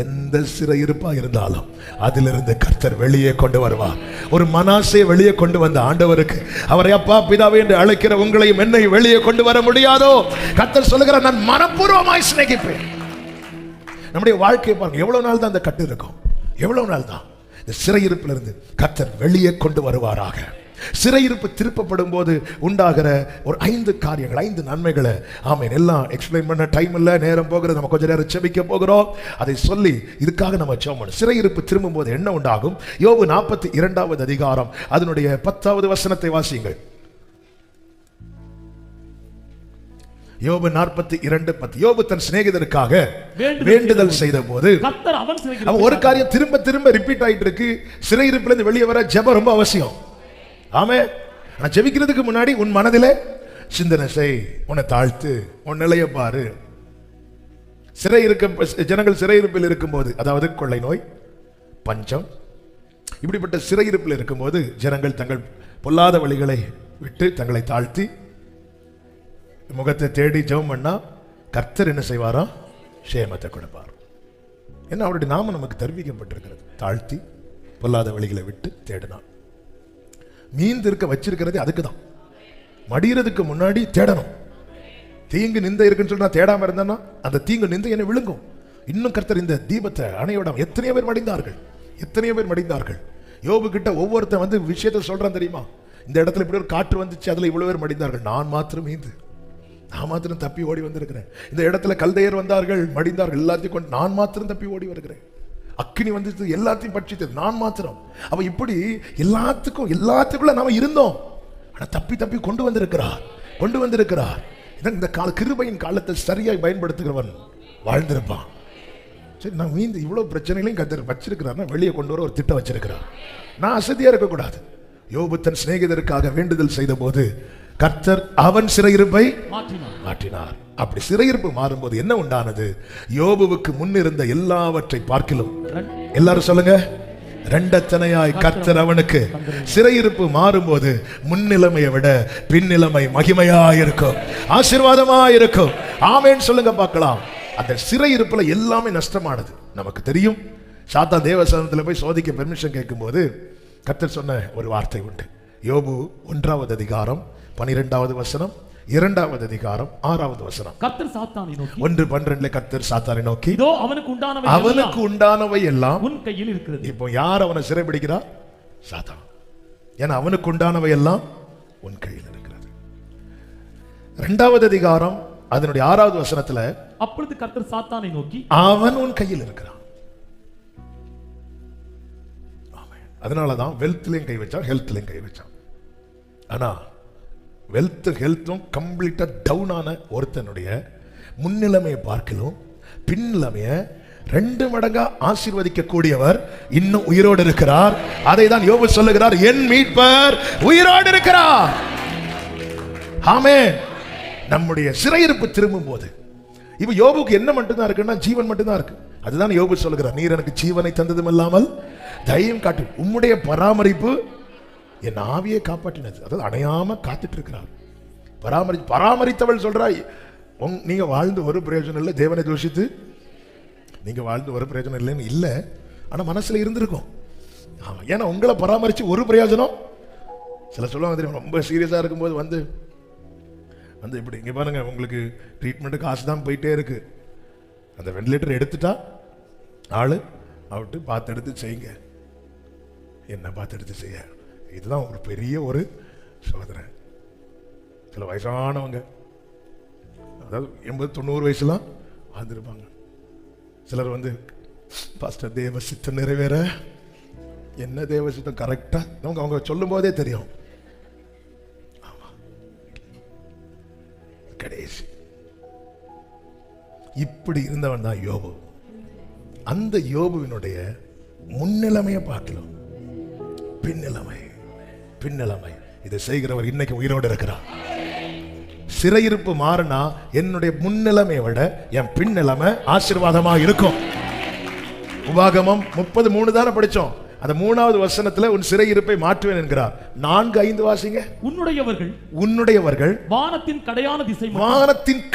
எந்த சிறையிருப்பா இருந்தாலும் அதிலிருந்து கர்த்தர் வெளியே கொண்டு வருவார். ஒரு மனாசே வெளியே கொண்டு வந்த ஆண்டவருக்கு அவரை அப்பா பிதாவே என்று அழைக்கிற உங்களையும் என்னை வெளியே கொண்டு வர முடியாதோ? கர்த்தர் சொல்லுகிறார், நான் மனப்பூர்வமாய் சிநேகிப்பேன். நம்முடைய வாழ்க்கையை பாருங்க, எவ்வளவு நாள் தான் அந்த கட்டு இருக்கும்? எவ்வளவு நாள் தான்? இந்த சிறையிருப்பிலிருந்து கர்த்தர் வெளியே கொண்டு வருவாராக. சிறையிருப்பு திருப்பப்படும் போது உண்டாகிற ஒரு 5 காரியங்கள், 5 நன்மைகளை ஆமென் எல்லாம் எக்ஸ்பிளைன் பண்ண டைம் இல்ல, நேரம் போகிறது. நம்ம கொஞ்ச நேரம் செபிக்க போகிறோம். அதை சொல்லி இதுக்காக நம்ம ஜெபம் பண்ணணும். சிறையிருப்பு திரும்பும் போது என்ன உண்டாகும்? யோபு 42வது அதிகாரம் அதனுடைய 10வது வசனத்தை வாசியுங்கள். யோபு 42:10. யோபு தன் சிநேகிதருக்காக வேண்டுதல் செய்த போது அவன் ஒரு காரியம் திரும்ப திரும்ப ரிப்பீட் ஆயிட்டு இருக்கு. சிறையிருப்புல இருந்து வெளியே வர ஜெபம் ரொம்ப அவசியம். ஆமே, நான் ஜெபிக்கிறதுக்கு முன்னாடி உன் மனதிலே சிந்தனை செய், உன்னை தாழ்த்து, உன் நிலைய பாரு. ஜனங்கள் சிறையிருப்பில் இருக்கும்போது, அதாவது கொள்ளை நோய், பஞ்சம், இப்படிப்பட்ட சிறையிருப்பில் இருக்கும்போது ஜனங்கள் தங்கள் பொல்லாத வழிகளை விட்டு தங்களை தாழ்த்தி முகத்தை தேடி ஜெபம் பண்ணா கர்த்தர் என்ன செய்வாரா? சேமத்தை கொடுப்பார். என்ன அவருடைய நாமம் நமக்கு தெரிவிக்கப்பட்டிருக்கிறது. தாழ்த்தி பொல்லாத வழிகளை விட்டு தேடினான். மீந்து இருக்க வச்சிருக்கிறது அதுக்கு தான். மடியறதுக்கு முன்னாடி தேடணும். தீங்கு நிந்தை இருக்குன்னு சொன்னா தேடாம இருந்தானா அந்த தீங்கு நிந்தை என்ன விழுங்கும். இன்னும் கர்த்தர் இந்த தீபத்தை அணையோடாம எத்தனையோ பேர் மடிந்தார்கள், எத்தனையோ பேர் மடிந்தார்கள். யோபு கிட்ட ஒவ்வொருத்தன் வந்து விஷயத்தை சொல்றான் தெரியுமா? இந்த இடத்துல இப்படி ஒரு காற்று வந்துச்சு, அதுல இவ்வளவு பேர் மடிந்தார்கள், நான் மாத்திரம் மீந்து, நான் மாத்திரம் தப்பி ஓடி வந்திருக்கிறேன். இந்த இடத்துல கல்தையர் வந்தார்கள், மடிந்தார்கள், எல்லாத்தையும் கொண்டு நான் மாத்திரம் தப்பி ஓடி வருகிறேன். அக்கினி வந்துச்சு, எல்லாத்தையும் பட்சித்தது, நான் மாத்திரம். அவ இப்படி எல்லாத்துக்குள்ள நாம இருந்தோம். ஆனா தப்பி தப்பி கொண்டு வந்திருக்கிறார். இந்த கிருபையின் காலத்தை சரியாய் பயன்படுத்துகிறவன் வாழ்ந்திருப்பான். சரி, நான் மீந்து இவ்வளவு பிரச்சனைகளையும் கர்த்தர் வச்சிருக்கிறார், வெளியே கொண்டு வர ஒரு திட்டம் வச்சிருக்கிறார். நான் அசதியா இருக்கக்கூடாது. யோபு தன் சிநேகிதருக்காக வேண்டுதல் செய்த போது கர்த்தர் அவன் சிறையிருப்பை மாற்றினார். அப்படி சிறையிருப்பு மாறும்போது என்ன உண்டானது? யோபுவுக்கு முன்னிருந்த எல்லாவற்றை பார்க்கிலும், எல்லாரும் சொல்லுங்க, இரண்டத்தனையாய் கர்த்தர் அவனுக்கு. சிறையிருப்பு மாறும்போது முன்னிலைமையை விட பின்னிலைமை மகிமையாயிருக்கும், ஆசீர்வாதமாயிருக்கும். ஆமென் சொல்லுங்க பார்க்கலாம். அந்த சிறையிருப்புல எல்லாமே நஷ்டமானது நமக்கு தெரியும். சாத்தான் தேவசனத்துல போய் சோதிக்க பெர்மிஷன் கேட்கும் போது கர்த்தர் சொன்ன ஒரு வார்த்தை உண்டு. யோபு 1வது அதிகாரம் 12வது வசனம், 2வது அதிகாரம் 6வது வசனம். கர்த்தர் சாத்தானை நோக்கி, 1:12 கர்த்தர் சாத்தானை நோக்கி, இதோ அவனுக்கு உண்டானவை எல்லாம் உன் கையில் இருக்கிறது. இப்போ யார் அவனை சிறைபிடிக்கிறார்? சாத்தான். ஏன்னா அவனுக்கு உண்டானவை எல்லாம் உன் கையில் இருக்கிறது. 2வது அதிகாரம் அதனுடைய 6வது வசனத்துல, அப்பொழுது கர்த்தர் சாத்தானை நோக்கி, அவன் உன் கையில் இருக்கிறான். அதனாலதான் வெல்த்லயும் கை வச்சான், ஹெல்த்லயும் கை வச்சான். ஆனா வெல்த் ஹெல்த்தும் கம்ப்ளீட்டா டவுன் ஆன ஒருத்தனுடைய முன்னிலைமையை பார்க்கலும் பின்னிலைமையை 2 மடங்கா ஆசீர்வதிக்க கூடியவர் இன்னும் உயிரோடு இருக்கிறார். அதை தான் யோபு சொல்லுகிறார், என் மீட்பர் உயிரோடு இருக்கிறார். ஆமென். நம்முடைய சிறையிருப்பு திரும்பும் போது இப்ப யோபுக்கு என்ன மட்டும்தான் இருக்குன்னா ஜீவன் மட்டும்தான் இருக்கு. அதுதான் யோபு சொல்லுகிறார், நீர் எனக்கு ஜீவனை தந்ததும் இல்லாமல் தைரியம் காட்டு, உம்முடைய பராமரிப்பு என் ஆவியை காப்பாற்றினது. அதாவது அணையாம காத்துட்டு இருக்கிறார். பராமரித்தவள் சொல்றாய், நீங்க வாழ்ந்து ஒரு பிரயோஜனம் இல்லை, தேவனை தூஷித்து நீங்க வாழ்ந்து ஒரு பிரயோஜனம் இல்லைன்னு இல்லை. ஆனா மனசுல இருந்திருக்கும். ஆமா, ஏன்னா உங்களை பராமரிச்சு ஒரு பிரயோஜனம். சில சொல்லுவாங்க தெரியும், ரொம்ப சீரியஸா இருக்கும்போது வந்து இப்படி இங்க பாருங்க, உங்களுக்கு ட்ரீட்மெண்ட் காசு தான் போயிட்டே இருக்கு, அந்த வெண்டிலேட்டர் எடுத்துட்டா ஆளு அவட்டு பார்த்து எடுத்து செய்யுங்க. என்ன பார்த்து எடுத்து செய்ய? இதுதான் ஒரு பெரிய ஒரு சோதனை. சில வயசானவங்க, அதாவது 80-90 வயசுலாம் வாழ்ந்துருப்பாங்க. சிலர் வந்து பாஸ்டர் தேவ சித்தம் நிறைவேற, என்ன தேவ சித்தம் கரெக்டா அவங்க சொல்லும் போதே தெரியும். கடைசி இப்படி இருந்தவன் தான் யோபு. அந்த யோபுவினுடைய முன்னிலைமையை பார்க்கலாம், பின்னிலைமை இதை செய்கிறவர் இன்னைக்கு உயிரோடு இருக்கிறார். சிறையிருப்பு மாறினா என்னுடைய முன்னிலைமையை விட என் பின்னிலைமை ஆசீர்வாதமா இருக்கும். உபாகமம் 30:3 தானே படிச்சோம். அந்த 3வது வசனத்துல உன் சிறையிருப்பை மாற்றுவேன் என்கிறார். 4-5 வாசிங்க. உன்னுடையவர்கள் வானத்தின்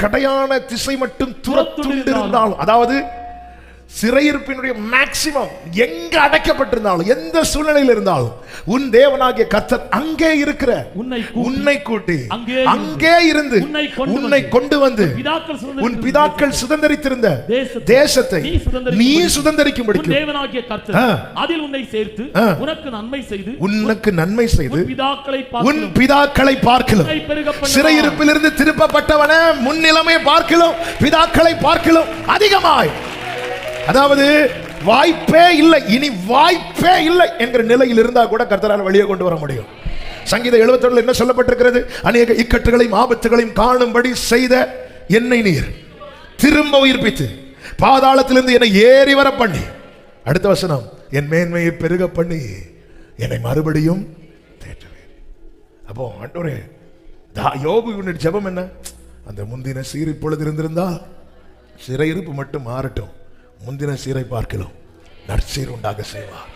கடையான திசை மட்டும் துரத்துண்டிருந்தாலும், அதாவது சிறையிருப்பினுடைய மேக்சிமம் எங்க அடைக்கப்பட்டிருந்தாலும் எந்த சூழ்நிலையில் இருந்தாலும் உன் தேவனாகிய கர்த்தர் அங்கே இருக்கிற உன்னை கூட்டி அங்கே இருந்து உன்னை கொண்டு வந்து உன் பிதாக்கள் சுதந்தரித்திருந்த தேசத்தை நீ சுதந்தரிக்கும்படி தேவனாகிய கர்த்தர் அதில் உன்னை சேர்த்து உனக்கு நன்மை செய்து உன் பிதாக்களை பார்க்கலாம் சிறையிருப்பிலிருந்து திருப்பப்பட்டவன முன்னிலைமை பார்க்கலாம் பிதாக்களை பார்க்கலாம் அதிகமாய், அதாவது வாய்ப்பே இல்லை, இனி வாய்ப்பே இல்லை என்கிற நிலையில் இருந்தா கூட கர்த்தரால் வெளியே கொண்டு வர முடியும். சங்கீதம் 71 என்ன சொல்லப்பட்டிருக்கிறது? அநேக இக்கட்டுகளையும் ஆபத்துகளையும் காணும்படி செய்த என்னை நீர் திரும்ப உயிர்ப்பித்து பாதாளத்திலிருந்து என்னை ஏறி வர பண்ணி, அடுத்த வசனம், என் மேன்மையை பெருக பண்ணி என்னை மறுபடியும் தேற்றுவேன். அப்போ ஆண்டவரே, யோபுவின் ஜெபம் என்ன? அந்த முந்தின சீர் இப்பொழுது இருந்திருந்தால் சிறையிருப்பு மட்டும் மாறட்டும், முந்தின சீரை பார்க்கலாம் நற்சீர் உண்டாக செய்வார்.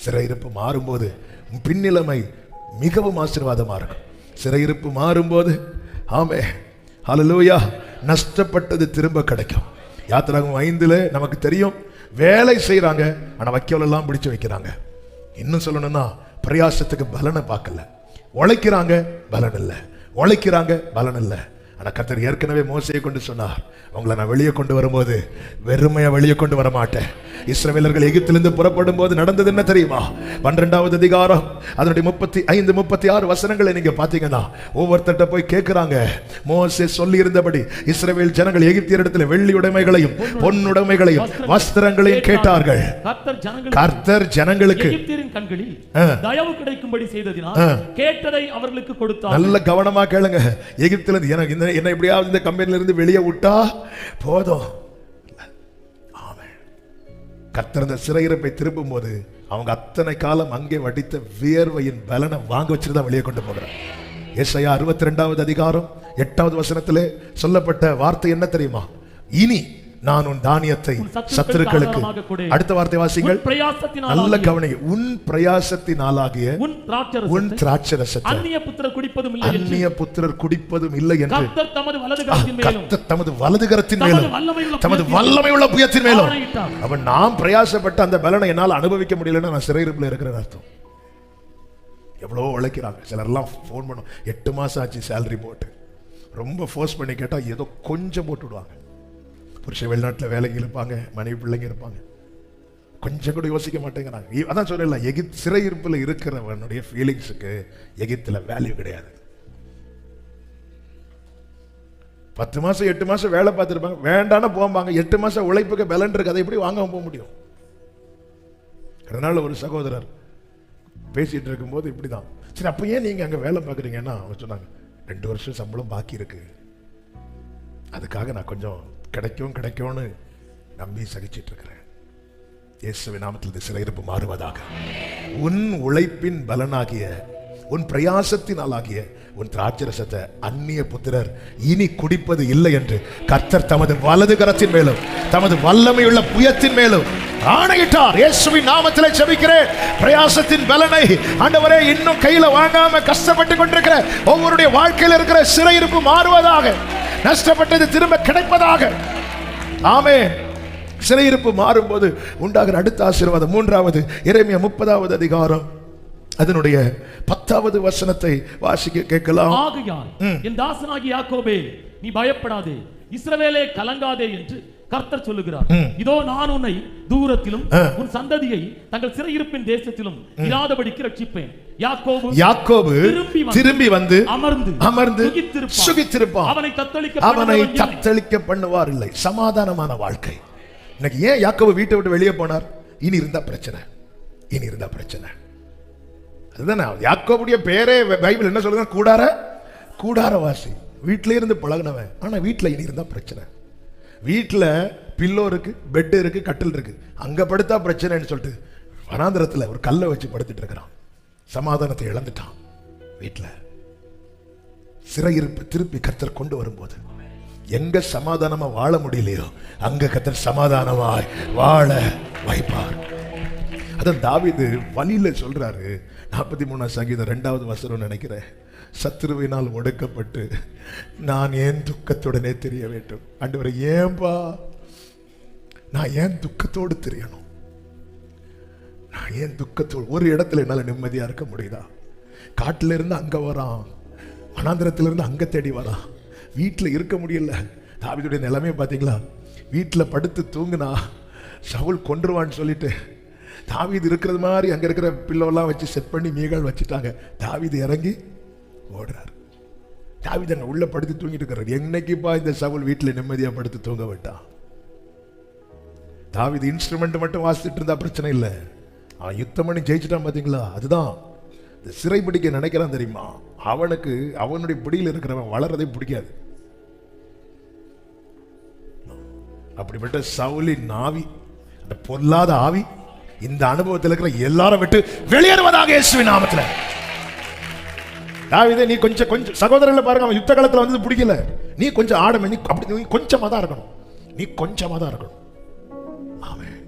சிறையிருப்பு மாறும்போது பின்னிலைமை மிகவும் ஆசீர்வாதமா இருக்கும். சிறையிருப்பு மாறும்போது ஆமே ஹல்லேலூயா, நஷ்டப்பட்டது திரும்ப கிடைக்கும். யாத்திராகமம் 5 நமக்கு தெரியும், வேலை செய்யறாங்க ஆனா வைக்கோல் எல்லாம் பிடிச்சு வைக்கிறாங்க. இன்னும் சொல்லணும்னா பிரயாசத்துக்கு பலனை பார்க்கல, உழைக்கிறாங்க பலன் இல்லை, உழைக்கிறாங்க பலன் இல்லை. ஆனா கர்த்தர் ஏற்கனவே மோசையை கொண்டு சொன்னார், உங்களை நான் வெளியே கொண்டு வரும்போது வெறுமையா வெளியே கொண்டு வர மாட்டேன். இஸ்ரவேலர்கள் எகிப்திலிருந்து புறப்படும் போது நடந்தது என்ன தெரியுமா? 12வது அதிகாரம் அதனுடைய 35, 36 வசனங்களை நீங்க பாத்தீங்கன்னா ஒவ்வொருத்தட்ட போய் கேட்கிறாங்க. மோசே சொல்லி இருந்தபடி இஸ்ரவேல் ஜனங்கள் எகிப்தியரிடத்தில் வெள்ளி உடைமைகளையும் பொன்னுடைமைகளையும் வஸ்திரங்களையும் கேட்டார்கள். கர்த்தர் ஜனங்களுக்கு கண்களில் தயவு கிடைக்கும்படி செய்ததினால் கேட்டதை அவர்களுக்கு கொடுத்தார். நல்ல கவனமா கேளுங்க. எகிப்திலிருந்து எனக்கு என்ன எப்படியாவது இந்த கம்பெனில இருந்து வெளியே விட்டா போதும். கர்த்தர் அந்த சிறையிருப்பை திருப்பும் போது அவங்க அத்தனை காலம் அங்கே வடித்த வியர்வையின் பலனை வாங்க வச்சுதான் வெளியே கொண்டு போகிறார். ஏசாயா 62வது அதிகாரம் 8வது வசனத்திலே சொல்லப்பட்ட வார்த்தை என்ன தெரியுமா? இனி நான் உன் தானியத்தை சத்துருக்களுக்கு, அடுத்த வார்த்தை வாசிங்கள், நல்ல கவனிங்க, உன் பிரயாசத்தினாலாகிய உன் திராட்சரசத்தை அந்நிய புத்திரர் குடிப்பதும் இல்லை என்று கர்த்தர் தமது வலதுகரத்தின் மேலும் தமது வல்லமை உள்ள புயத்தின் மேலும் அவன் நாம் பிரயாசப்பட்ட அந்த பலனை என்னால் அனுபவிக்க முடியலன்னா நான் சிறையிருப்பில் இருக்கிறேன் அர்த்தம். எவ்வளோ உழைக்கிறாங்க. சிலர்லாம் ஃபோன் பண்ணும், 8 மாசம் ஆச்சு சேலரி போட்டு, ரொம்ப ஃபோர்ஸ் பண்ணி கேட்டா ஏதோ கொஞ்சம் போட்டு விடுவாங்க. புருஷன் வெளிநாட்டில் வேலைக்கு இருப்பாங்க, மனைவி பிள்ளைங்க இருப்பாங்க, கொஞ்சம் கூட யோசிக்க மாட்டேங்கிறாங்க. அதான் சொல்லல, சிறையிருப்பில் இருக்கிறவனுடைய ஃபீலிங்ஸுக்கு எகிப்தில் வேல்யூ கிடையாது. 10 மாசம் 8 மாசம் வேலை பார்த்துருப்பாங்க, வேண்டான போவாங்க. 8 மாசம் உழைப்புக்கு பலன் இருக்கு, அதை எப்படி வாங்காம போக முடியும்? அதனால ஒரு சகோதரர் பேசிட்டு இருக்கும்போது இப்படிதான், சரி அப்போ ஏன் நீங்க அங்க வேலை பார்க்குறீங்கன்னா அவங்க சொன்னாங்க, 2 வருஷம் சம்பளம் பாக்கி இருக்கு, அதுக்காக நான் கொஞ்சம் கிடைக்கும்னு நம்பி சகிச்சிட்டு இருக்கிறேன். இயேசுவின் நாமத்தில் சிறையிருப்பு மாறுவதாக. உன் உழைப்பின் பலனாகிய உன் பிரயாசத்தினாலாகிய உன் திராட்சரசத்தை அந்நிய புத்திரர் இனி குடிப்பது இல்லை என்று கர்த்தர் தமது வலது கரத்தின் மேலும் தமது வல்லமையுள்ள புயத்தின் மேலும் ஆணையிட்டார். இயேசுவின் நாமத்தில் ஜெபிக்கிறேன். பிரயாசத்தின் பலனை ஆண்டவரே இன்னும் கையில வாங்காம கஷ்டப்பட்டு கொண்டிருக்கிற ஒவ்வொருடைய வாழ்க்கையில் இருக்கிற சிறையிருப்பு மாறுவதாக, நஷ்டப்பட்டது திரும்ப கிடைப்பதாக. ஆமென். சிறையிருப்பு மாறும்போது உண்டாகிற அடுத்த ஆசீர்வாதம் 3வது எரேமியா 30வது அதிகாரம் அதனுடைய 10வது வசனத்தை வாசிக்க கேட்கலாம். ஆகையால் என் தாசனாகிய யாக்கோபே நீ பயப்படாதே, இஸ்ரவேலே கலங்காதே என்று கர்த்தர் சொல்லுகிறார். இதோ நான் உன்னை தூரத்திலும் உன் சந்ததியை தங்கள் சிறையிருப்பின் தேசத்திலும் இராதபடிக்கு ரட்சிப்பேன். யாக்கோபு திரும்பி வந்து அமர்ந்து சுகித்திருப்பான். அவனை தத்தளிக்க பண்ணுவார் இல்லை. சமாதானமான வாழ்க்கை. இன்னைக்கு ஏன் யாக்கோபு வீட்டை விட்டு வெளியே போனார்? இனி இருந்தா பிரச்சனை. அதுதானே யாக்கோபுடைய பேரே பைபிள் என்ன சொல்லுங்க? கூடாரவாசி. வீட்டிலே இருந்து பழகினவன், ஆனா வீட்டில் இனி இருந்தா பிரச்சனை. வீட்டில் பில்லோ இருக்கு, பெட் இருக்கு, கட்டில் இருக்கு, அங்க படுத்தா பிரச்சனைன்னு சொல்லிட்டு வனாந்திரத்துல ஒரு கல்லை வச்சு படுத்துட்டு இருக்கிறான். சமாதானத்தை இழந்துட்டான். வீட்டில் சிறையிருப்பு திருப்பி கர்த்தர் கொண்டு வரும்போது எங்க சமாதானமா வாழ முடியலையோ அங்க கர்த்தர் சமாதானமாய் வாழ வைப்பார். அதான் தாவீது வழியில சொல்றாரு, 43 சங்கீதம் 2வது வசனம் நினைக்கிறேன், சத்துருவினால் ஒடுக்கப்பட்டு நான் ஏன் துக்கத்துடனே தெரிய வேண்டும். ஆண்டவரே ஏன்பா நான் ஏன் துக்கத்தோடு தெரியணும்? நான் ஏன் துக்கத்தோடு? ஒரு இடத்துல என்னால நிம்மதியா இருக்க முடியுதா? காட்டுல இருந்து அங்க வரான், வனாந்திரத்துல இருந்து அங்க தேடி வரான், வீட்டுல இருக்க முடியல. தாவீதுடைய நிலைமையை பாத்தீங்களா? வீட்டுல படுத்து தூங்குனா சவுல் கொன்றுவான்னு சொல்லிட்டு தாவீது இருக்கிறது மாதிரி அங்க இருக்கிற பில்லோலாம் வச்சு செட் பண்ணி மீகால் வச்சுட்டாங்க. தாவீது இறங்கி ஓடுறாரு. தாவீது அங்க உள்ள படுத்து தூங்கிட்டு இருக்கிறார். என்னைக்குப்பா இந்த சவுல் வீட்டுல நிம்மதியா படுத்து தூங்க விட்டான்? தாவீது இன்ஸ்ட்ருமெண்ட் மட்டும் வாசிச்சுட்டு இருந்தா பிரச்சனை இல்லை, அவன் யுத்தம் பண்ணி ஜெயிச்சுட்டான். பாத்தீங்களா? அதுதான் இந்த சிறை பிடிக்க நினைக்கிறான் தெரியுமா? அவனுக்கு அவனுடைய பிடியில் இருக்கிறவன் வளர்றதே பிடிக்காது. அப்படிப்பட்ட சவுலின் ஆவி, அந்த பொல்லாத ஆவி இந்த அனுபவத்தில் இருக்கிற எல்லாரும் விட்டு வெளியேறுவதாக இயேசுவின் நாமத்தில். தாவீதே, நீ கொஞ்சம் சகோதரர்களை பாருங்க, அவன் யுத்த காலத்தில் வந்து பிடிக்கல, நீ கொஞ்சம் ஆடமே, நீ அப்படி நீ கொஞ்சமா தான் இருக்கணும், நீ கொஞ்சமா தான் இருக்கணும். ஆமென்.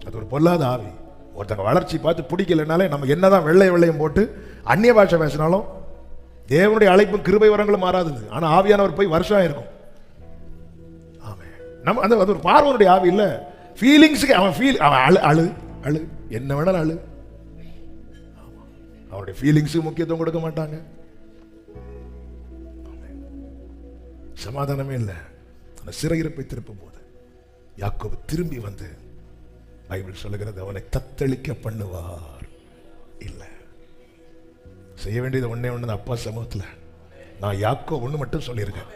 அது ஒரு பொல்லாத ஆவி. ஒருத்தங்க வளர்ச்சி பார்த்து பிடிக்கலனாலே நம்ம என்னதான் வெள்ளையும் போட்டு அந்நிய பாஷை பேசினாலும் தேவனுடைய அழைப்பும் கிருபை வரங்களும் மாறாதது. ஆனா ஆவியானவர் போய் வருஷம் ஆயிருக்கும். ஆமென். நம்ம அந்த அது ஒரு பார்வனுடைய ஆவி இல்ல, ஃபீலிங்ஸுக்கு அவன் அவன் அழு என்ன வேணாலும் அழு. அவருடைய ஃபீலிங்ஸுக்கு முக்கியத்துவம் கொடுக்க மாட்டாங்க. சமாதானமே இல்லை. அந்த சிறையிருப்பை திருப்பும் போது யாக்கோபு திரும்பி வந்து பைபிள் சொல்லுகிறது அவனை தத்தளிக்க பண்ணுவார் இல்லை. செய்ய வேண்டியது ஒன்னே ஒண்ணு, அப்பா சமூகத்தில் நான் யாக்கோபுன்னு மட்டும் சொல்லியிருக்கேன்.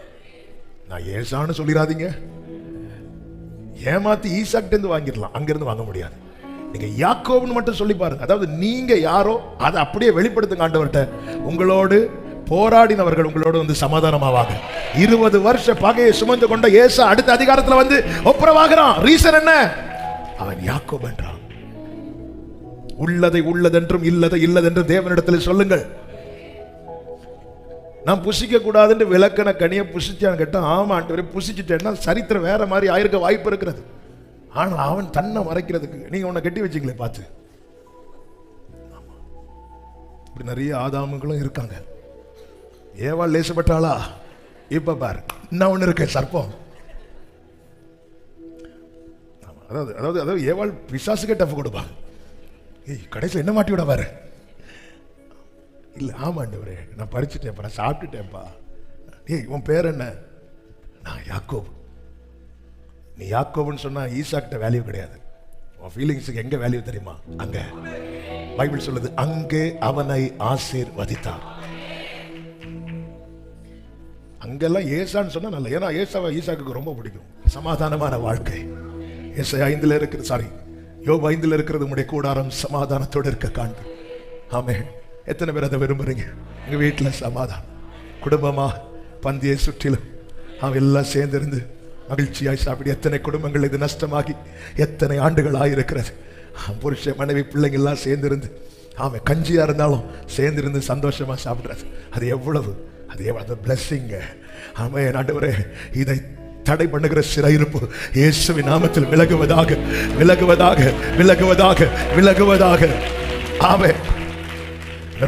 நான் ஏசான்னு சொல்லிடாதீங்க. ஏமாத்தி ஈசாக்கிட்ட வாங்கிடலாம், அங்கிருந்து வாங்க முடியாது. நீங்க யாக்கோபுன்னு மட்டும் சொல்லி பாருங்க. அதாவது நீங்க யாரோ அதை அப்படியே வெளிப்படுத்துங்க ஆண்டவர்கிட்ட. உங்களோடு போராடினவர்கள் உங்களோடு வந்து சமாதானமாவாங்க. 20 வருஷ பகையை சுமந்து கொண்ட ஏசா அடுத்த அதிகாரத்துல வந்து ஒப்புரவாகிறான். ரீசன் என்ன? அவன் யாக்கோபு என்றான். உள்ளதை உள்ளதென்றும் இல்லதை இல்லதென்றும் தேவனிடத்தில் சொல்லுங்கள். நான் புசிக்க கூடாதுன்னு விளக்கண கனியை புசிச்சான்னு கேட்டா, ஆமா ஆண்டவரே புசிச்சுட்டேன்னா சரித்திரம் வேற மாதிரி ஆயிருக்க வாய்ப்பு இருக்கிறது. ஆனா அவன் தன்னை மறைக்கிறதுக்கு நீங்க உன்னை கட்டி வச்சிங்களே பார்த்து. இப்படி நிறைய ஆதாமுகளும் இருக்காங்க. ஏவாள் லேசப்பட்டாளா? இப்ப பாரு, நான் ஒண்ணு இருக்கேன், சர்ப்பம். அதாவது அதாவது அதாவது ஏவாள் பிசாசுக்கே டஃப் கொடுப்பாங்க. கடைசியில் என்ன மாட்டி விட பாரு. இல்ல ஆமாண்டவரே, நான் பறிச்சுட்டேன்ப்பா, நான் சாப்பிட்டுட்டேன்ப்பா. ஏய், உன் பேர் என்ன? நான் யாக்கோபு. நீ யாக்கோபுன்னு சொன்னா ஈசாக்கிட்ட வேல்யூ கிடையாது. உன் ஃபீலிங்ஸுக்கு எங்க வேல்யூ தெரியுமா? அங்க பைபிள் சொல்லுது, அங்கே அவனை ஆசீர்வதித்தார். அங்கெல்லாம் ஏசான்னு சொன்னா நல்ல, ஏன்னா ஏசாவை ஈசாக்கு ரொம்ப பிடிக்கும். சமாதானமான வாழ்க்கை. ஏசாயா 5 இருக்கிறது, சாரி யோபு 5 இருக்கிறது, உங்களுடைய கூடாரம் சமாதானத்தோடு இருக்க காண்பு. ஆமென். எத்தனை பேர் அதை விரும்புறீங்க? எங்க வீட்டில் சமாதானம், குடும்பமா பந்தியை சுற்றிலும் அவன் எல்லாம் சேர்ந்திருந்து மகிழ்ச்சியாய் சாப்பிடு. எத்தனை குடும்பங்கள் இது நஷ்டமாகி எத்தனை ஆண்டுகள் ஆயிருக்கிறது. புருஷ மனைவி பிள்ளைங்க எல்லாம் சேர்ந்திருந்து அவன் கஞ்சியா இருந்தாலும் சேர்ந்திருந்து சந்தோஷமா சாப்பிடுறது. அது எவ்வளவு பிளெஸிங். ஆமென். ஆண்டவரே, இதை தடை பண்ணுகிற சிறையிருப்பு இயேசுவின் நாமத்தில் விலகுவதாக விலகுவதாக விலகுவதாக விலகுவதாக. ஆமென்.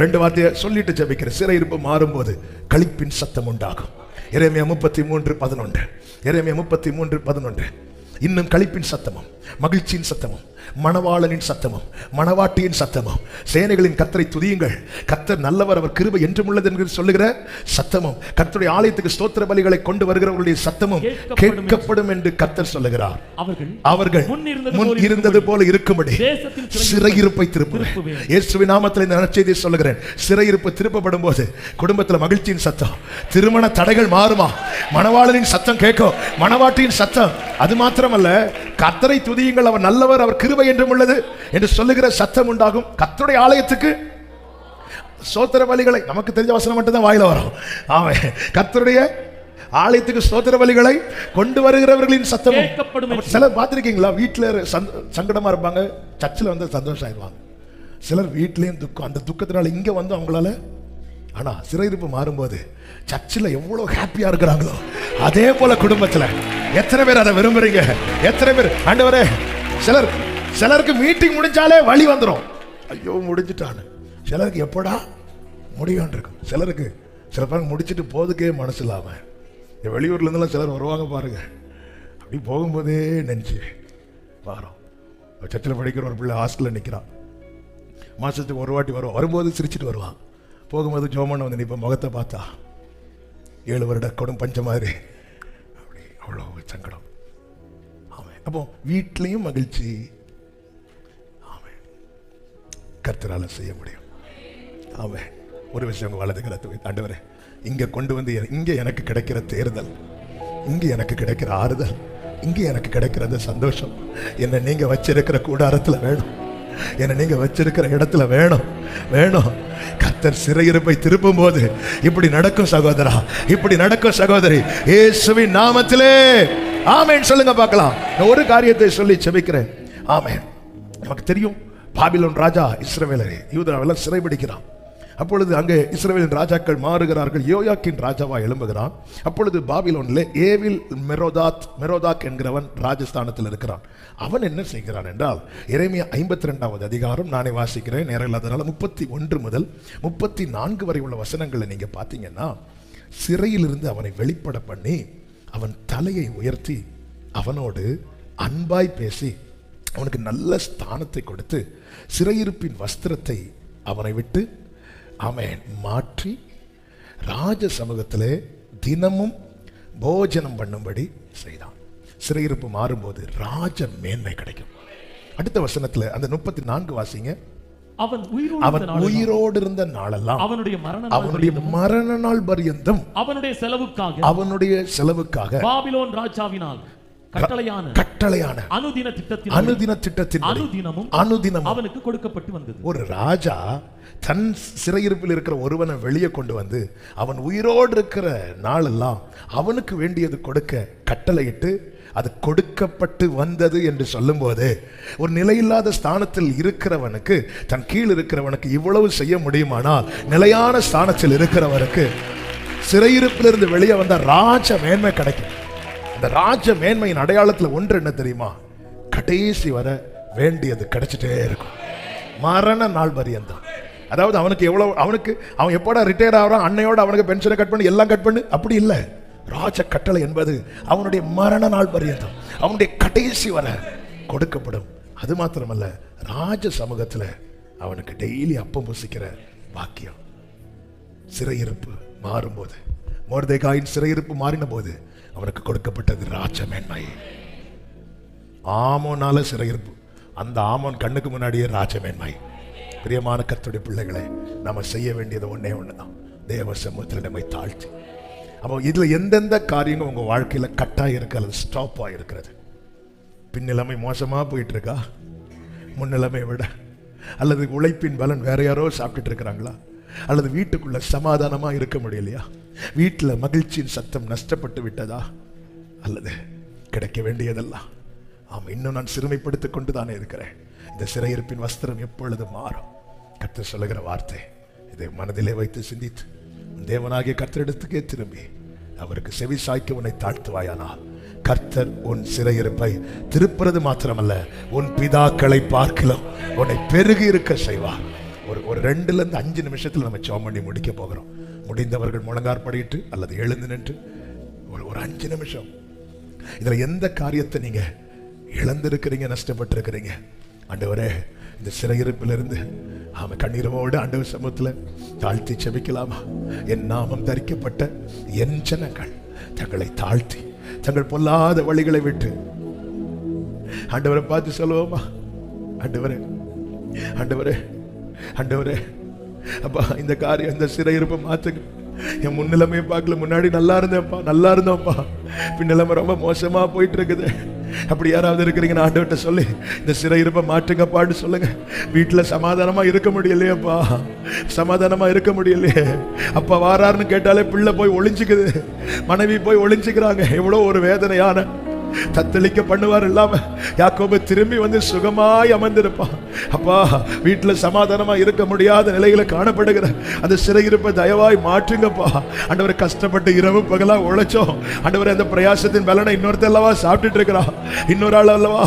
2 வார்த்தையை சொல்லிட்டு ஜெபிக்கிற. சிறையிருப்பு மாறும்போது களிப்பின் சத்தம் உண்டாகும். எரேமியா 33:11. எரேமியா 33:11. இன்னும் களிப்பின் சத்தமும் மகிழ்ச்சியின் சத்தமும் மணவாளனின் சத்தமும் மணவாட்டியின் சத்தமும் சேனைகளின் கர்த்தரை துதியுங்கள், கர்த்தர் நல்லவர், அவர் கிருபை என்றும் உள்ளது என்று சொல்லுகிற சத்தமும் கர்த்தருடைய ஆலயத்துக்கு ஸ்தோத்திர பலிகளை கொண்டு வருகிறவர்களுடைய சத்தமும் கேட்கப்படும் என்று கர்த்தர் சொல்லுகிறார். அவர்கள் முன் இருந்தது போல இருக்கும்படி சிறையிருப்பை திருப்புவேன். இயேசுவின் நாமத்தில் இந்த நற்செய்தியை சொல்லுகிறேன். சிறையிருப்பு திருப்பப்படும் போது குடும்பத்தில் மகிழ்ச்சியின் சத்தம், திருமண தடைகள் மாறுமா, மணவாளனின் சத்தம் கேட்கும், மணவாட்டியின் சத்தம். அது மாத்திரமல்ல, கர்த்தரை துதியுங்கள், அவர் நல்லவர், அவர் கிருபை என்றும் உள்ளது என்று சொல்லுகிற சத்தம் உண்டாகும். கர்த்தருடைய ஆலயத்துக்கு ஸ்தோத்திர பலிகளை, நமக்கு தெரிஞ்ச வசனம் மட்டும் தான் வாயில வரும். ஆமென். கர்த்தருடைய ஆலயத்துக்கு ஸ்தோத்திர பலிகளை கொண்டு வருகிறவர்களின் சத்தமும். சிலர் பார்த்திருக்கீங்களா, வீட்டில் சங்கடமா இருப்பாங்க, சர்ச்சில் வந்து சந்தோஷம் ஆயிடுவாங்க. சிலர் வீட்லயும் துக்கம், அந்த துக்கத்தினால இங்க வந்து அவங்களால. ஆனா சிறையிருப்பு மாறும்போது சர்ச்சில் எவ்வளவு ஹாப்பியா இருக்கிறாங்களோ அதே போல குடும்பத்துல எத்தனை பேர் அதை விரும்புறீங்க? எத்தனை பேர்? ஆண்டவரே, சிலருக்கு மீட்டிங் முடிஞ்சாலே வழி வந்துடும், ஐயோ முடிஞ்சிட்டான்னு. சிலருக்கு எப்படா முடியும் இருக்கும். சிலருக்கு சில பேர் முடிச்சுட்டு போதுக்கே மனசு இல்லாம வெளியூர்ல இருந்தெல்லாம் சிலர் வருவாங்க பாருங்க. அப்படி போகும்போதே நினைச்சு வரோம். சர்ச்சில் படிக்கிற ஒரு பிள்ளை ஹாஸ்டலில் நிற்கிறான். மாதத்துக்கு ஒரு வாட்டி வருவான். வரும்போது சிரிச்சிட்டு வருவான், போகும்போது ஜோமனை வந்து நிற்ப முகத்தை பார்த்தா 7 வருட கொடும் பஞ்ச மாதிரி அப்படி அவ்வளோ சங்கடம். ஆமாம். அப்போ வீட்லேயும் மகிழ்ச்சி. ஆமாம், கர்த்தரால செய்ய முடியும். ஆமாம். ஒரு விஷயம் உங்கள் வலது கரத்தை ஆண்டவரே, இங்கே கொண்டு வந்து இங்கே எனக்கு கிடைக்கிற தேர்தல், இங்கே எனக்கு கிடைக்கிற ஆறுதல், இங்கே எனக்கு கிடைக்கிற அந்த சந்தோஷம் என்னை நீங்கள் வச்சிருக்கிற கூடாரத்தில் வேணும், என்னை நீங்க வச்சிருக்கிற இடத்துல வேணும் வேணும். கர்த்தர் சிறையிருப்பை திருப்பும் போது இப்படி நடக்கும் சகோதரா, இப்படி நடக்கும் சகோதரி, இயேசுவின் நாமத்திலே ஆமென் சொல்லுங்க பார்க்கலாம். நான் ஒரு காரியத்தை சொல்லி செபிக்கிறேன். ஆமென். நமக்கு தெரியும், பாபிலோன் ராஜா இஸ்ரவேலரை யூதாவெல்லாம் சிறைபிடிக்கிறான். அப்பொழுது அங்கே இஸ்ரவேலின் ராஜாக்கள் மாறுகிறார்கள். யோயாக்கின் ராஜாவா எழும்புகிறான். அப்பொழுது பாபிலோனில் ஏவில் மெரோதாக் என்கிறவன் ராஜஸ்தானத்தில் இருக்கிறான். அவன் என்ன செய்கிறான் என்றால், எரேமியா 52வது அதிகாரம் நானே வாசிக்கிறேன், நேரம் இல்லாதனால 31 முதல் 34 வரை உள்ள வசனங்களை நீங்க பார்த்தீங்கன்னா, சிறையிலிருந்து அவனை வெளிப்பட பண்ணி அவன் தலையை உயர்த்தி அவனோடு அன்பாய் பேசி அவனுக்கு நல்ல ஸ்தானத்தை கொடுத்து சிறையிருப்பின் வஸ்திரத்தை அவனை விட்டு அவன் மாற்றி ராஜ சமூகத்திலே தினமும் போஜனம் பண்ணும்படி செய்தான். சிறையிருப்பு மாறும்போது ராஜ மேன்மை கிடைக்கும். அடுத்த வசனத்துல அந்த 34 வாசிங்க. அவன் உயிரோடு இருந்த நாளெல்லாம் அவனுடைய மரண நாள் பரியந்தம் அவனுடைய செலவுக்காக பாபிலோன் ராஜாவினால் கட்டளையான அனுதின திட்டத்தின் அனுதினமும் அவனுக்கு கொடுக்கப்பட்டு வந்தது. ஒரு ராஜா தன் சிறையிருப்பில் இருக்கிற ஒருவனை வெளியே கொண்டு வந்து அவன் உயிரோடு இருக்கிற நாளெல்லாம் அவனுக்கு வேண்டியது கொடுக்க கட்டளையிட்டு அது கொடுக்கப்பட்டு வந்தது என்று சொல்லும் போது, ஒரு நிலையில்லாத ஸ்தானத்தில் இருக்கிறவனுக்கு, தன் கீழ் இருக்கிறவனுக்கு இவ்வளவு செய்ய முடியுமானால், நிலையான ஸ்தானத்தில் இருக்கிறவனுக்கு சிறையிருப்பிலிருந்து வெளியே வந்த ராஜ மேன்மை கிடைக்கும். அந்த ராஜ மேன்மையின் அடையாளத்தில் ஒன்று என்ன தெரியுமா? கடைசி வர வேண்டியது கிடைச்சிட்டே இருக்கும், மரண நாள் பரியந்தம். அதாவது அவனுக்கு எவ்வளவு, அவன் எப்போடா ரிட்டையர் ஆகிறான், அன்னையோட அவனுக்கு பென்ஷனை கட் பண்ணி எல்லாம் கட் பண்ணு, அப்படி இல்லை. ராஜ கட்டளை என்பது அவனுடைய மரண நாள் பரியந்தம், அவனுடைய கடைசி வர கொடுக்கப்படும். அது மாத்திரமல்ல, ராஜ சமூகத்தில் அவனுக்கு டெய்லி அப்பம் புசிக்கிற பாக்கியம். சிறையிருப்பு மாறும்போது, மொர்தெகாயின் சிறையிருப்பு மாறின போது அவனுக்கு கொடுக்கப்பட்டது ராஜ மேன்மை. ஆமோனால சிறையிருப்பு, அந்த ஆமோன் கண்ணுக்கு முன்னாடியே ராஜ மேன்மை. பிரியமான கர்த்தருடைய பிள்ளைகளை, நம்ம செய்ய வேண்டியது ஒன்னே ஒண்ணுதான், தேவ சமூகத்தில் நம்மை தாழ்த்தி. அப்போ இதுல எந்தெந்த காரியங்கள் உங்க வாழ்க்கையில கட்டாக இருக்கு அல்லது ஸ்டாப் ஆகிருக்கிறது? பின்னிலைமை மோசமா போயிட்டு இருக்கா முன்னிலைமை விட? அல்லது உழைப்பின் பலன் வேற யாரோ சாப்பிட்டுட்டு இருக்கிறாங்களா? அல்லது வீட்டுக்குள்ள சமாதானமா இருக்க முடியலையா? வீட்டுல மகிழ்ச்சியின் சத்தம் நஷ்டப்பட்டு விட்டதா? அல்லது கிடைக்க வேண்டியதெல்லாம் இன்னும் நான் சிறுமைப்படுத்திக் கொண்டு தானே இருக்கிறேன். இந்த சிறையிருப்பின் வஸ்திரம் எப்பொழுது மாறும்? கர்த்தர் சொல்லுகிற வார்த்தை இதை மனதிலே வைத்து சிந்தித்து தேவனாகிய கர்த்தரிடத்துக்கே திரும்பி அவருக்கு செவி சாய்க்க உன்னை தாழ்த்துவாயானால், கர்த்தர் உன் சிறையிருப்பை திருப்புறது மாத்திரமல்ல, உன் பிதாக்களை பார்க்கலாம் உன்னை பெருகி இருக்க செய்வார். ஒரு 2-5 நிமிஷத்துல நம்ம ஜெபம் பண்ணி முடிக்க போகிறோம். முடிந்தவர்கள் முழங்கார் படிட்டு அல்லது எழுந்து நின்று ஒரு 5 நிமிஷம் இதுல எந்த காரியத்தை நீங்க இழந்திருக்கிறீங்க, நஷ்டப்பட்டு இருக்கிறீங்க, ஆண்டவரே இந்த சிறையிருப்பிலிருந்து கண்ணீரோடு ஆண்டவர் சமூகத்தில் தாழ்த்தி செபிக்கலாமா? என் நாமம் தரிக்கப்பட்ட என் ஜனங்கள் தங்களை தாழ்த்தி தங்கள் பொல்லாத வழிகளை விட்டு ஆண்டவரை பார்த்து சொல்லுவோமா? ஆண்டவரே, ஆண்டவரே, ஆண்டவரே, அப்பா இந்த காரியம், இந்த சிறையிருப்பை மாத்துங்க. என் முன்னிலைமையை பார்க்கல, முன்னாடி நல்லா இருந்தேன்ப்பா, நல்லா இருந்தோம்ப்பா, பின்னிலைமை ரொம்ப மோசமா போயிட்டு இருக்குது. அப்படி யாராவது இருக்கிறீங்கன்னு ஆண்டவர்கிட்ட சொல்லி இந்த சிறையிருப்பை மாற்றுங்கப்பான்னு சொல்லுங்க. வீட்டுல சமாதானமா இருக்க முடியலையேப்பா, சமாதானமா இருக்க முடியலையே. அப்பா வாராருன்னு கேட்டாலே பிள்ளை போய் ஒளிஞ்சுக்குது, மனைவி போய் ஒளிஞ்சுக்கிறாங்க. எவ்வளவு ஒரு வேதனையான தத்தளிக்க பண்ணுவார் இல்லாம யாக்கோபு திரும்பி வந்து சுகமாய் அமர்ந்திருப்பான். அப்பா, வீட்டுல சமாதானமா இருக்க முடியாத நிலையில காணப்படுகிற அந்த சிறையிருப்பை தயவாய் மாற்றுங்கப்பா. ஆண்டவரை கஷ்டப்பட்டு இரவு பகலா உழைச்சோம் ஆண்டவரை, அந்த பிரயாசத்தின் பலனை இன்னொருத்த அல்லவா சாப்பிட்டுட்டு இருக்கிறா, இன்னொரு ஆள் அல்லவா